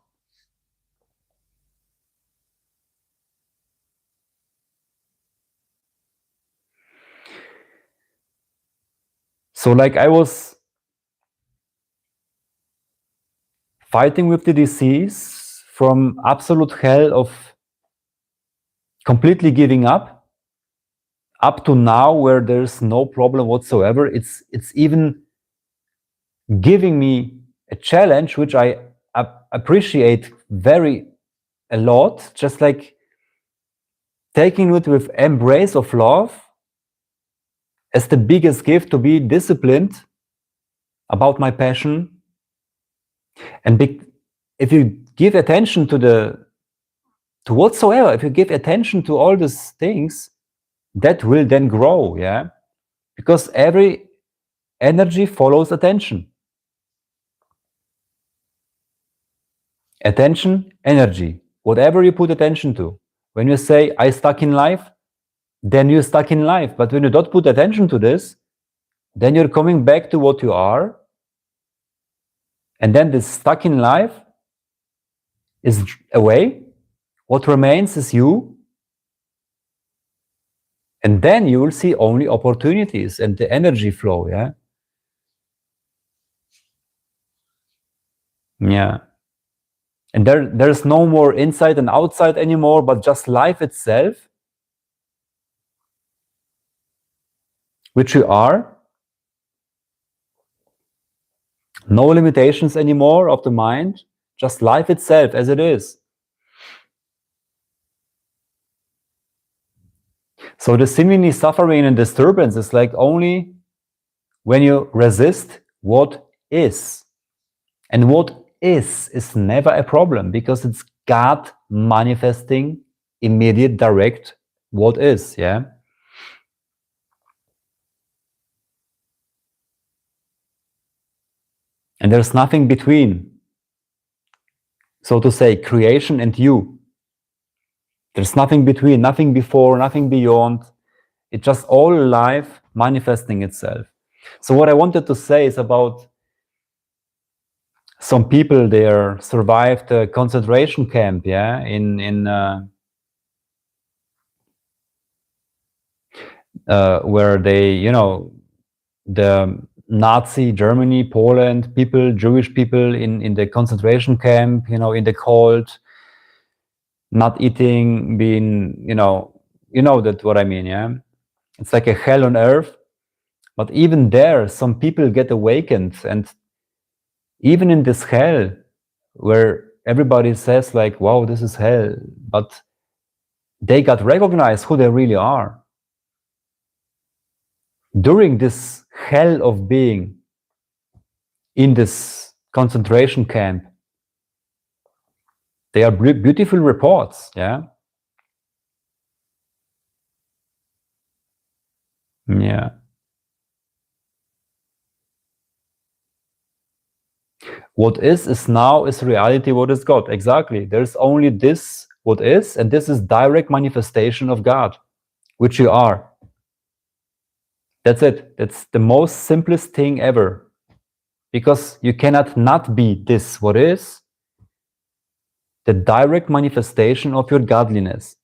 So like I was fighting with the disease from absolute hell of completely giving up to now where there's no problem whatsoever. It's even giving me a challenge which I appreciate a lot, just like taking it with embrace of love as the biggest gift, to be disciplined about my passion. And if you give attention to whatsoever, if you give attention to all these things, that will then grow, yeah? Because every energy follows attention. Attention, energy, whatever you put attention to. When you say, I stuck in life, then you're stuck in life. But when you don't put attention to this, then you're coming back to what you are. And then this stuck in life is away. What remains is you. And then you will see only opportunities and the energy flow, yeah? Yeah. And there's no more inside and outside anymore, but just life itself, which you are. No limitations anymore of the mind, just life itself as it is. So the seemingly suffering and disturbance is like only when you resist what is. And what is never a problem, because it's God manifesting immediate, direct what is, yeah? And there's nothing between, so to say, creation and you. There's nothing between, nothing before, nothing beyond. It's just all life manifesting itself. So what I wanted to say is about some people there survived a concentration camp, yeah, where they, the Nazi Germany, Poland, people, Jewish people in the concentration camp, you know, in the cold, not eating, being, you know that what I mean, yeah? It's like a hell on earth. But even there, some people get awakened, and even in this hell, where everybody says like, wow, this is hell, but they got recognized who they really are. During this hell of being in this concentration camp, they are beautiful reports, yeah? Yeah. What is now is reality, what is God. Exactly. There's only this, what is, and this is direct manifestation of God, which you are. That's it. That's the most simplest thing ever. Because you cannot not be this, what is, the direct manifestation of your godliness.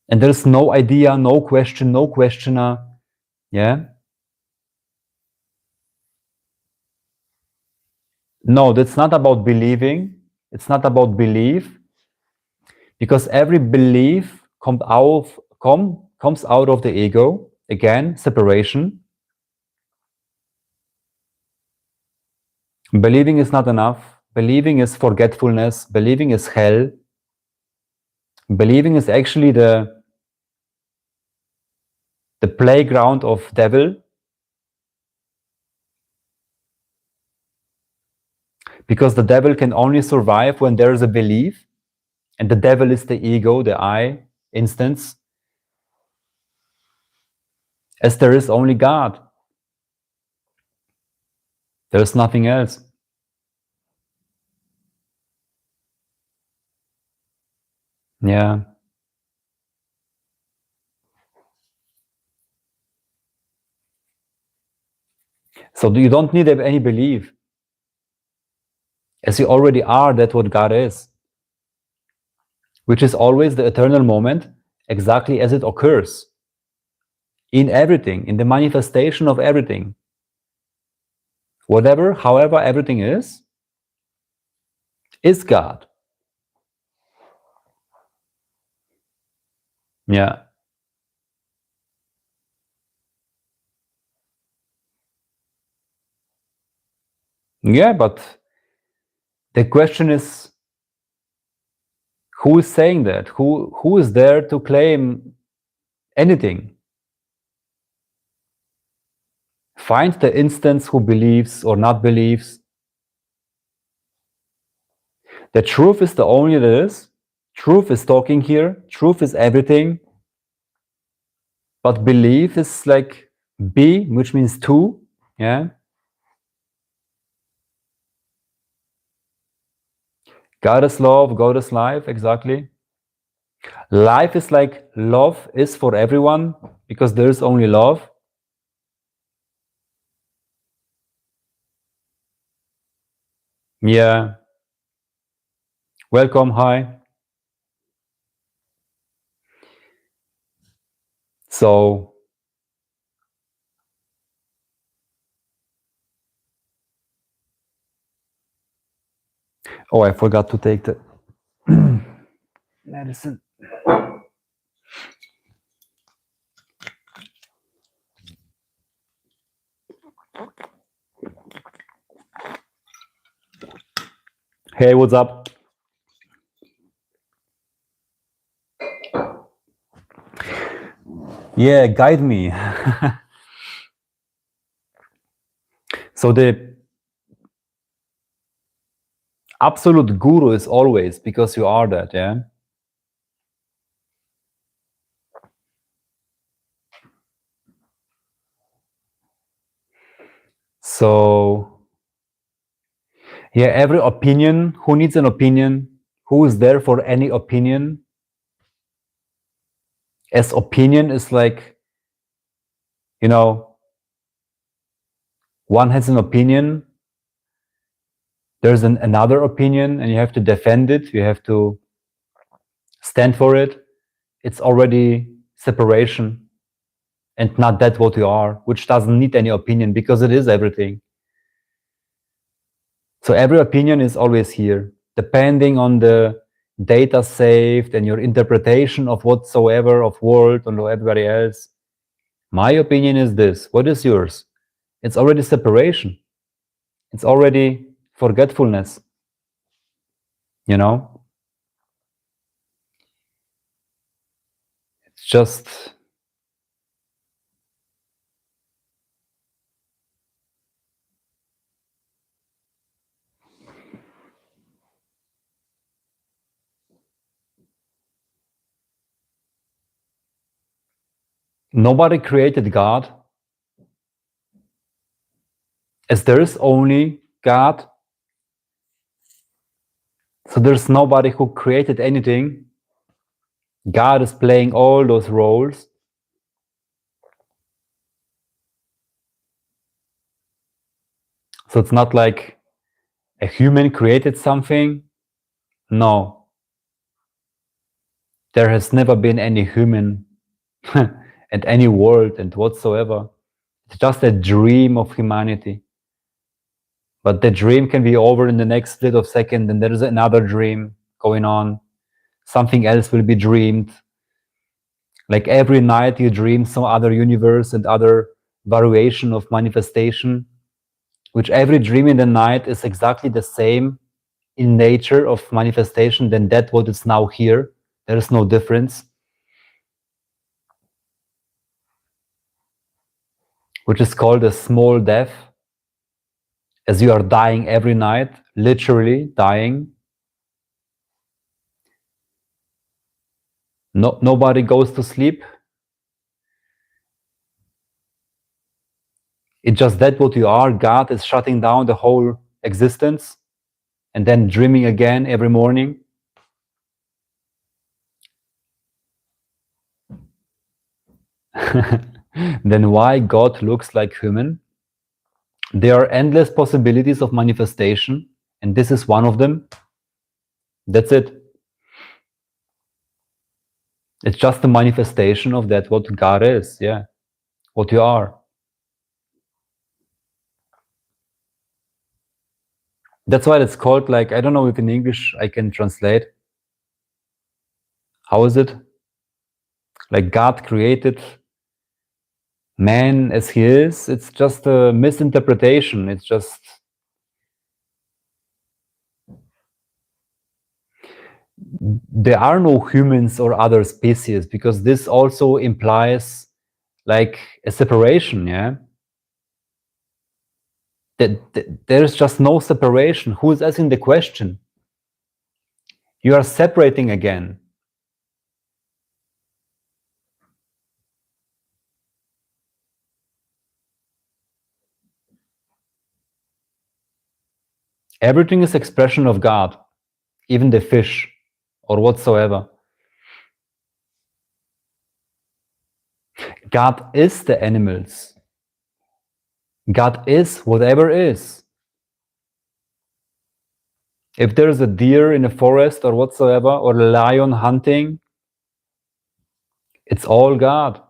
And there's no idea, no question, no questioner. Yeah? No, that's not about believing. It's not about belief. Because every belief comes out of the ego. Again, separation. Believing is not enough. Believing is forgetfulness. Believing is hell. Believing is actually the playground of devil. Because the devil can only survive when there is a belief. And the devil is the ego, the I instance. As there is only God. There is nothing else. Yeah. So you don't need any belief. As you already are, that's what God is. Which is always the eternal moment, exactly as it occurs. In everything, in the manifestation of everything. Whatever, however everything is God. Yeah. Yeah, but the question is, who is saying that? Who is there to claim anything? Find the instance who believes or not believes. The truth is the only that is. Truth is talking here. Truth is everything. But belief is like be, which means two. Yeah. God is love, God is life, exactly. Life is like love is for everyone because there is only love. Yeah. Welcome, hi. So, oh, I forgot to take the medicine. Hey, what's up? Yeah, guide me. So the absolute guru is always because you are that, yeah? So, yeah, every opinion, who needs an opinion? Who is there for any opinion? As opinion is like, you know, one has an opinion, there's another opinion, and you have to defend it, you have to stand for it. It's already separation. and not that what you are, which doesn't need any opinion because it is everything. So every opinion is always here, depending on the data saved and your interpretation of whatsoever, of world and everybody else. My opinion is this. What is yours? It's already separation. It's already forgetfulness. You know? It's just nobody created God, as there is only God. So there's nobody who created anything. God is playing all those roles. So it's not like a human created something. No. There has never been any human and any world and whatsoever. It's just a dream of humanity. But the dream can be over in the next split of second, and there is another dream going on. Something else will be dreamed. Like every night you dream some other universe and other variation of manifestation, which every dream in the night is exactly the same in nature of manifestation than that what is now here. There is no difference. Which is called a small death, as you are dying every night, literally dying. Nobody goes to sleep. It's just that what you are. God is shutting down the whole existence and then dreaming again every morning. Then why God looks like human? There are endless possibilities of manifestation, and this is one of them. That's it. It's just a manifestation of that what God is, yeah, what you are. That's why it's called, like, I don't know if in English I can translate. How is it? Like God created man as he is. It's just a misinterpretation. It's just there are no humans or other species, because this also implies like a separation, yeah? That there is just no separation. Who is asking the question? You are separating again. Everything is expression of God, even the fish or whatsoever. God is the animals. God is whatever is. If there is a deer in a forest or whatsoever, or a lion hunting, it's all God.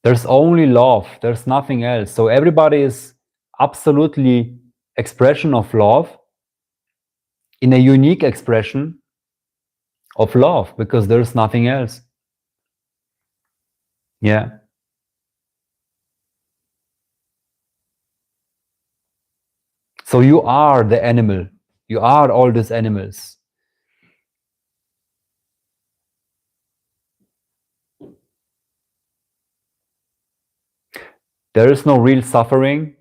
There's only love. There's nothing else. So everybody is absolutely expression of love, in a unique expression of love, because there's nothing else. Yeah. So you are the animal. You are all these animals. There is no real suffering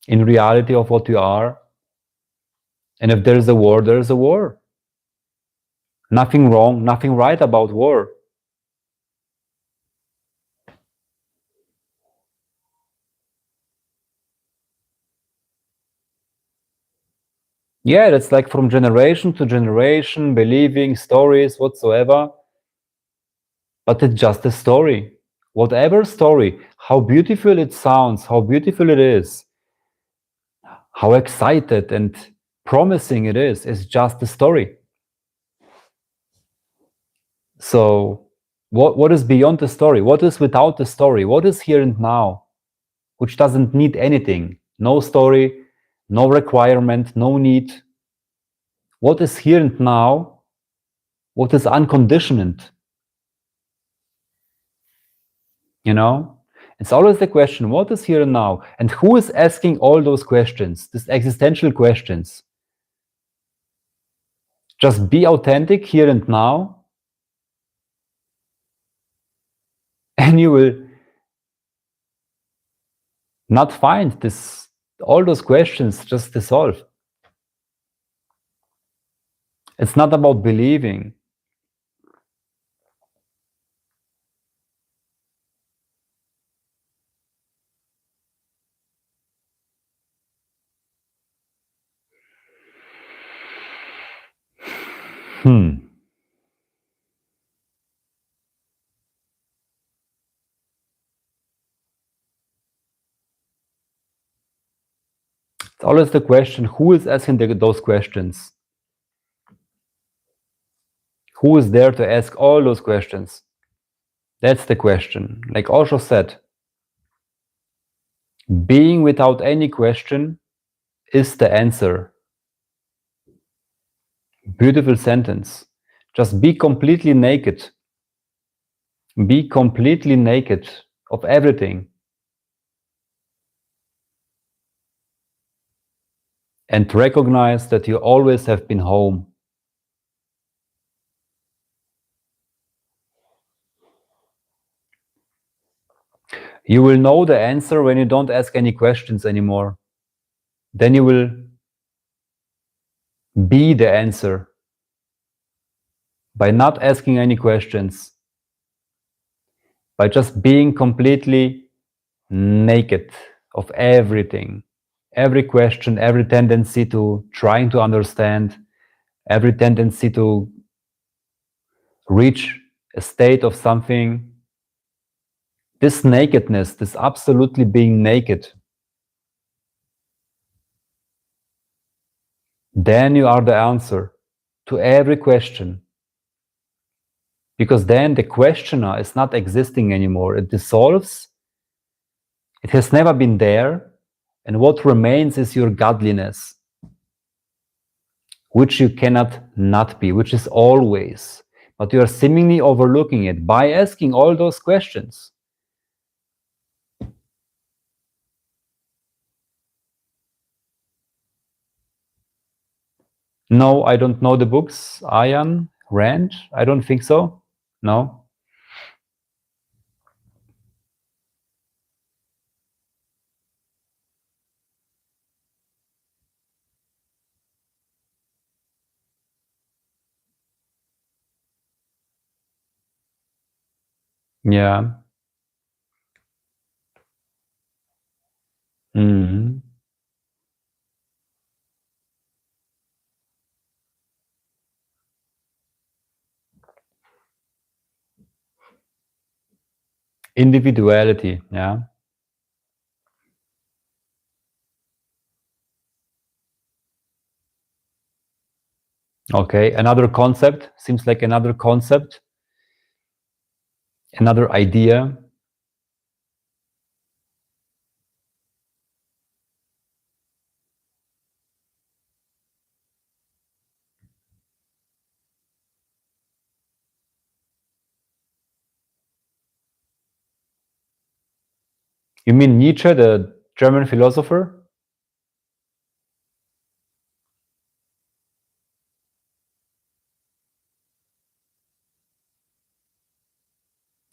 in reality of what you are. And if there is a war, there is a war. Nothing wrong, nothing right about war. Yeah, that's like from generation to generation, believing stories whatsoever. But it's just a story. Whatever story, how beautiful it sounds, how beautiful it is, how excited and promising it is just a story. So what is beyond the story? What is without the story? What is here and now, which doesn't need anything? No story, no requirement, no need. What is here and now? What is unconditioned? You know? It's always the question, what is here and now? And who is asking all those questions, these existential questions? Just be authentic here and now, and you will not find all those questions just dissolve. It's not about believing. It's always the question, who is asking those questions? Who is there to ask all those questions? That's the question. Like Osho said, being without any question is the answer. Beautiful sentence. Just be completely naked. Be completely naked of everything. And recognize that you always have been home. You will know the answer when you don't ask any questions anymore. Then you will be the answer by not asking any questions, by just being completely naked of everything. Every question, every tendency to trying to understand, every tendency to reach a state of something. This nakedness, this absolutely being naked, then you are the answer to every question. Because then the questioner is not existing anymore. It dissolves. It has never been there. And what remains is your godliness, which you cannot not be, which is always. But you are seemingly overlooking it by asking all those questions. No, I don't know the books. Ayn Rand? I don't think so. No. Yeah. Mm-hmm. Individuality, yeah. Okay, another concept, seems like another concept, another idea. You mean Nietzsche, the German philosopher?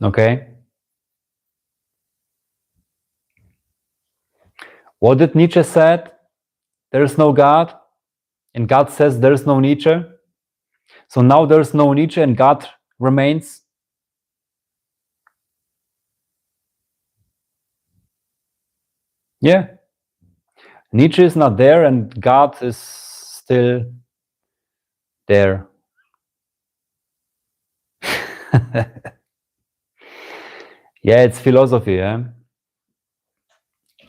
Okay. What did Nietzsche said? There is no God, and God says there is no Nietzsche. So now there's no Nietzsche and God remains. Yeah. Nietzsche is not there and God is still there. Yeah, it's philosophy, yeah.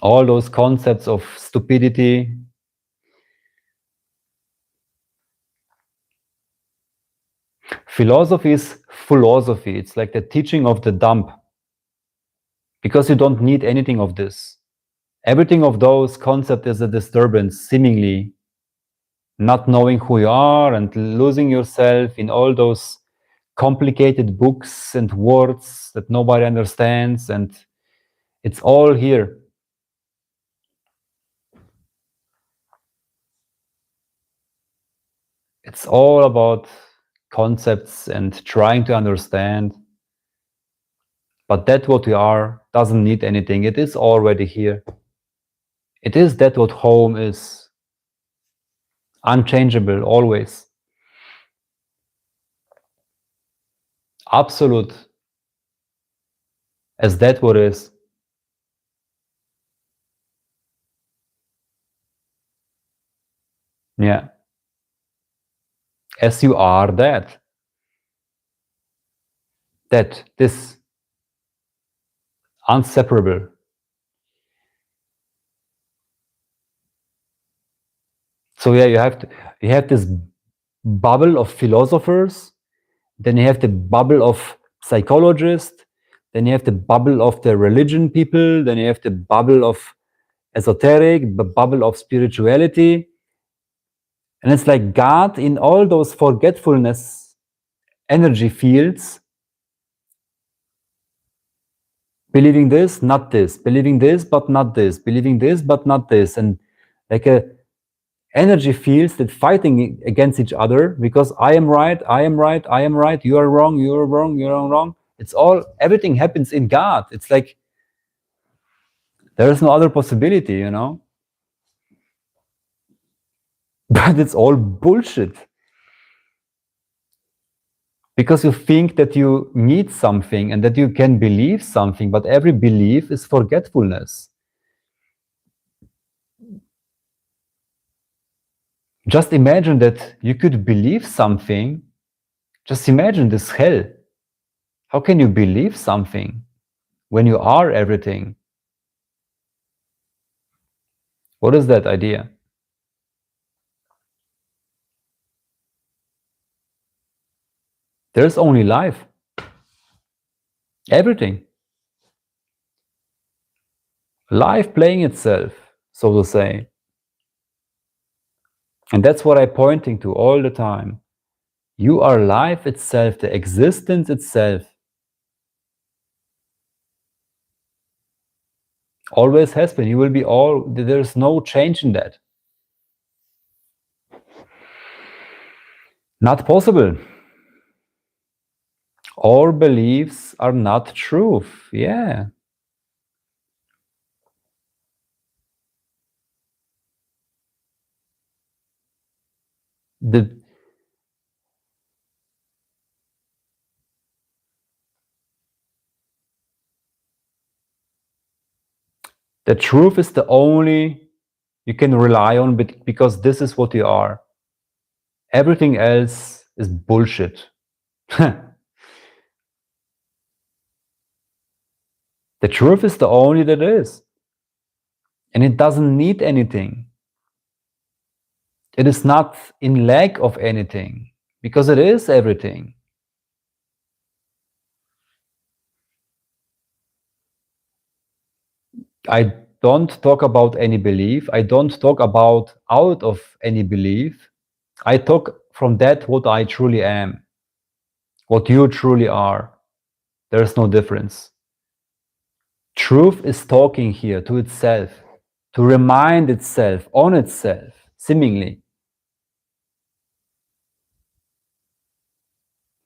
All those concepts of stupidity. Philosophy is philosophy. It's like the teaching of the dump. Because you don't need anything of this. Everything of those concepts is a disturbance, seemingly. Not knowing who you are and losing yourself in all those complicated books and words that nobody understands, and it's all here. It's all about concepts and trying to understand. But that what we are doesn't need anything. It is already here. It is that what home is. Unchangeable, always. Absolute. As that what is. Yeah. As you are that. That, this. Inseparable. So yeah, you have this bubble of philosophers, then you have the bubble of psychologists, then you have the bubble of the religion people, then you have the bubble of esoteric, the bubble of spirituality. And it's like God in all those forgetfulness energy fields, believing this, not this, believing this, but not this, believing this, but not this. And like a energy fields that fighting against each other because I am right, I am right, I am right, you are wrong, you are wrong, you are wrong. It's all, everything happens in God. It's like there is no other possibility, you know? But it's all bullshit. Because you think that you need something and that you can believe something, but every belief is forgetfulness. Just imagine that you could believe something. Just imagine this hell. How can you believe something when you are everything? What is that idea? There's only life. Everything. Life playing itself, so to say. And that's what I'm pointing to all the time. You are life itself, the existence itself. Always has been. You will be all, there's no change in that. Not possible. All beliefs are not truth. Yeah. The truth is the only you can rely on because this is what you are. Everything else is bullshit. The truth is the only that is. And it doesn't need anything. It is not in lack of anything, because it is everything. I don't talk about any belief. I don't talk about out of any belief. I talk from that what I truly am, what you truly are. There is no difference. Truth is talking here to itself, to remind itself on itself, seemingly.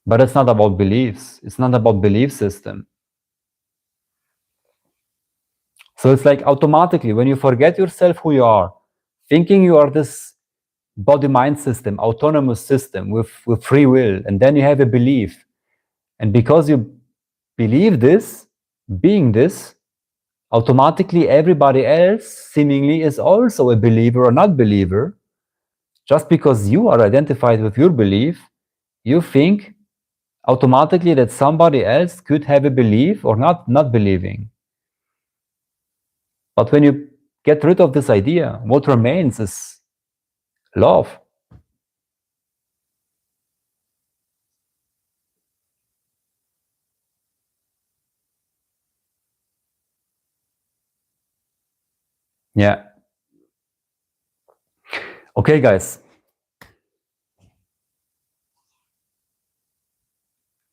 But it's not about beliefs. It's not about belief system. So it's like automatically when you forget yourself who you are, thinking you are this body-mind system, autonomous system with free will, and then you have a belief. And because you believe this, being this, automatically everybody else seemingly is also a believer or not believer. Just because you are identified with your belief, you think automatically that somebody else could have a belief or not believing. But when you get rid of this idea, what remains is love. Yeah. Okay, guys.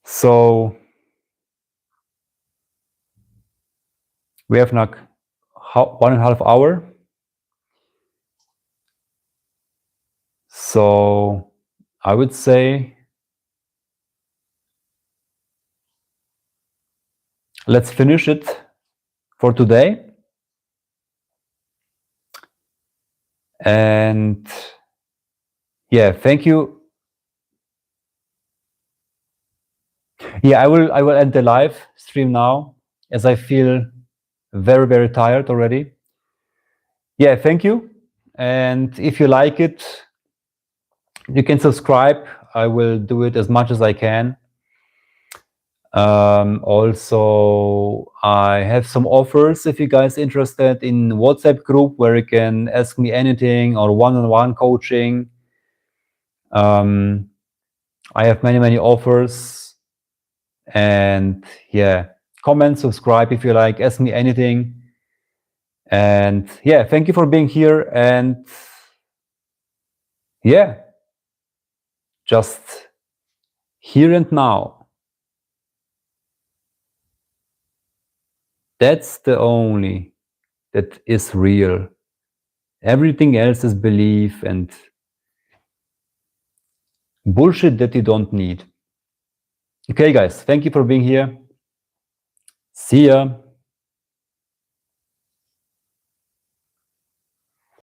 So we have now 1.5 hours. So I would say let's finish it for today. And yeah, thank you. Yeah, I will end the live stream now, as I feel very, very tired already. Yeah, thank you. And if you like it, you can subscribe. I will do it as much as I can. Also, I have some offers if you guys interested in WhatsApp group where you can ask me anything, or one-on-one coaching. I have many offers. And yeah, comment, subscribe if you like, ask me anything. And yeah, thank you for being here. And yeah, just here and now. That's the only that is real. Everything else is belief and bullshit that you don't need. Okay, guys, thank you for being here. See ya.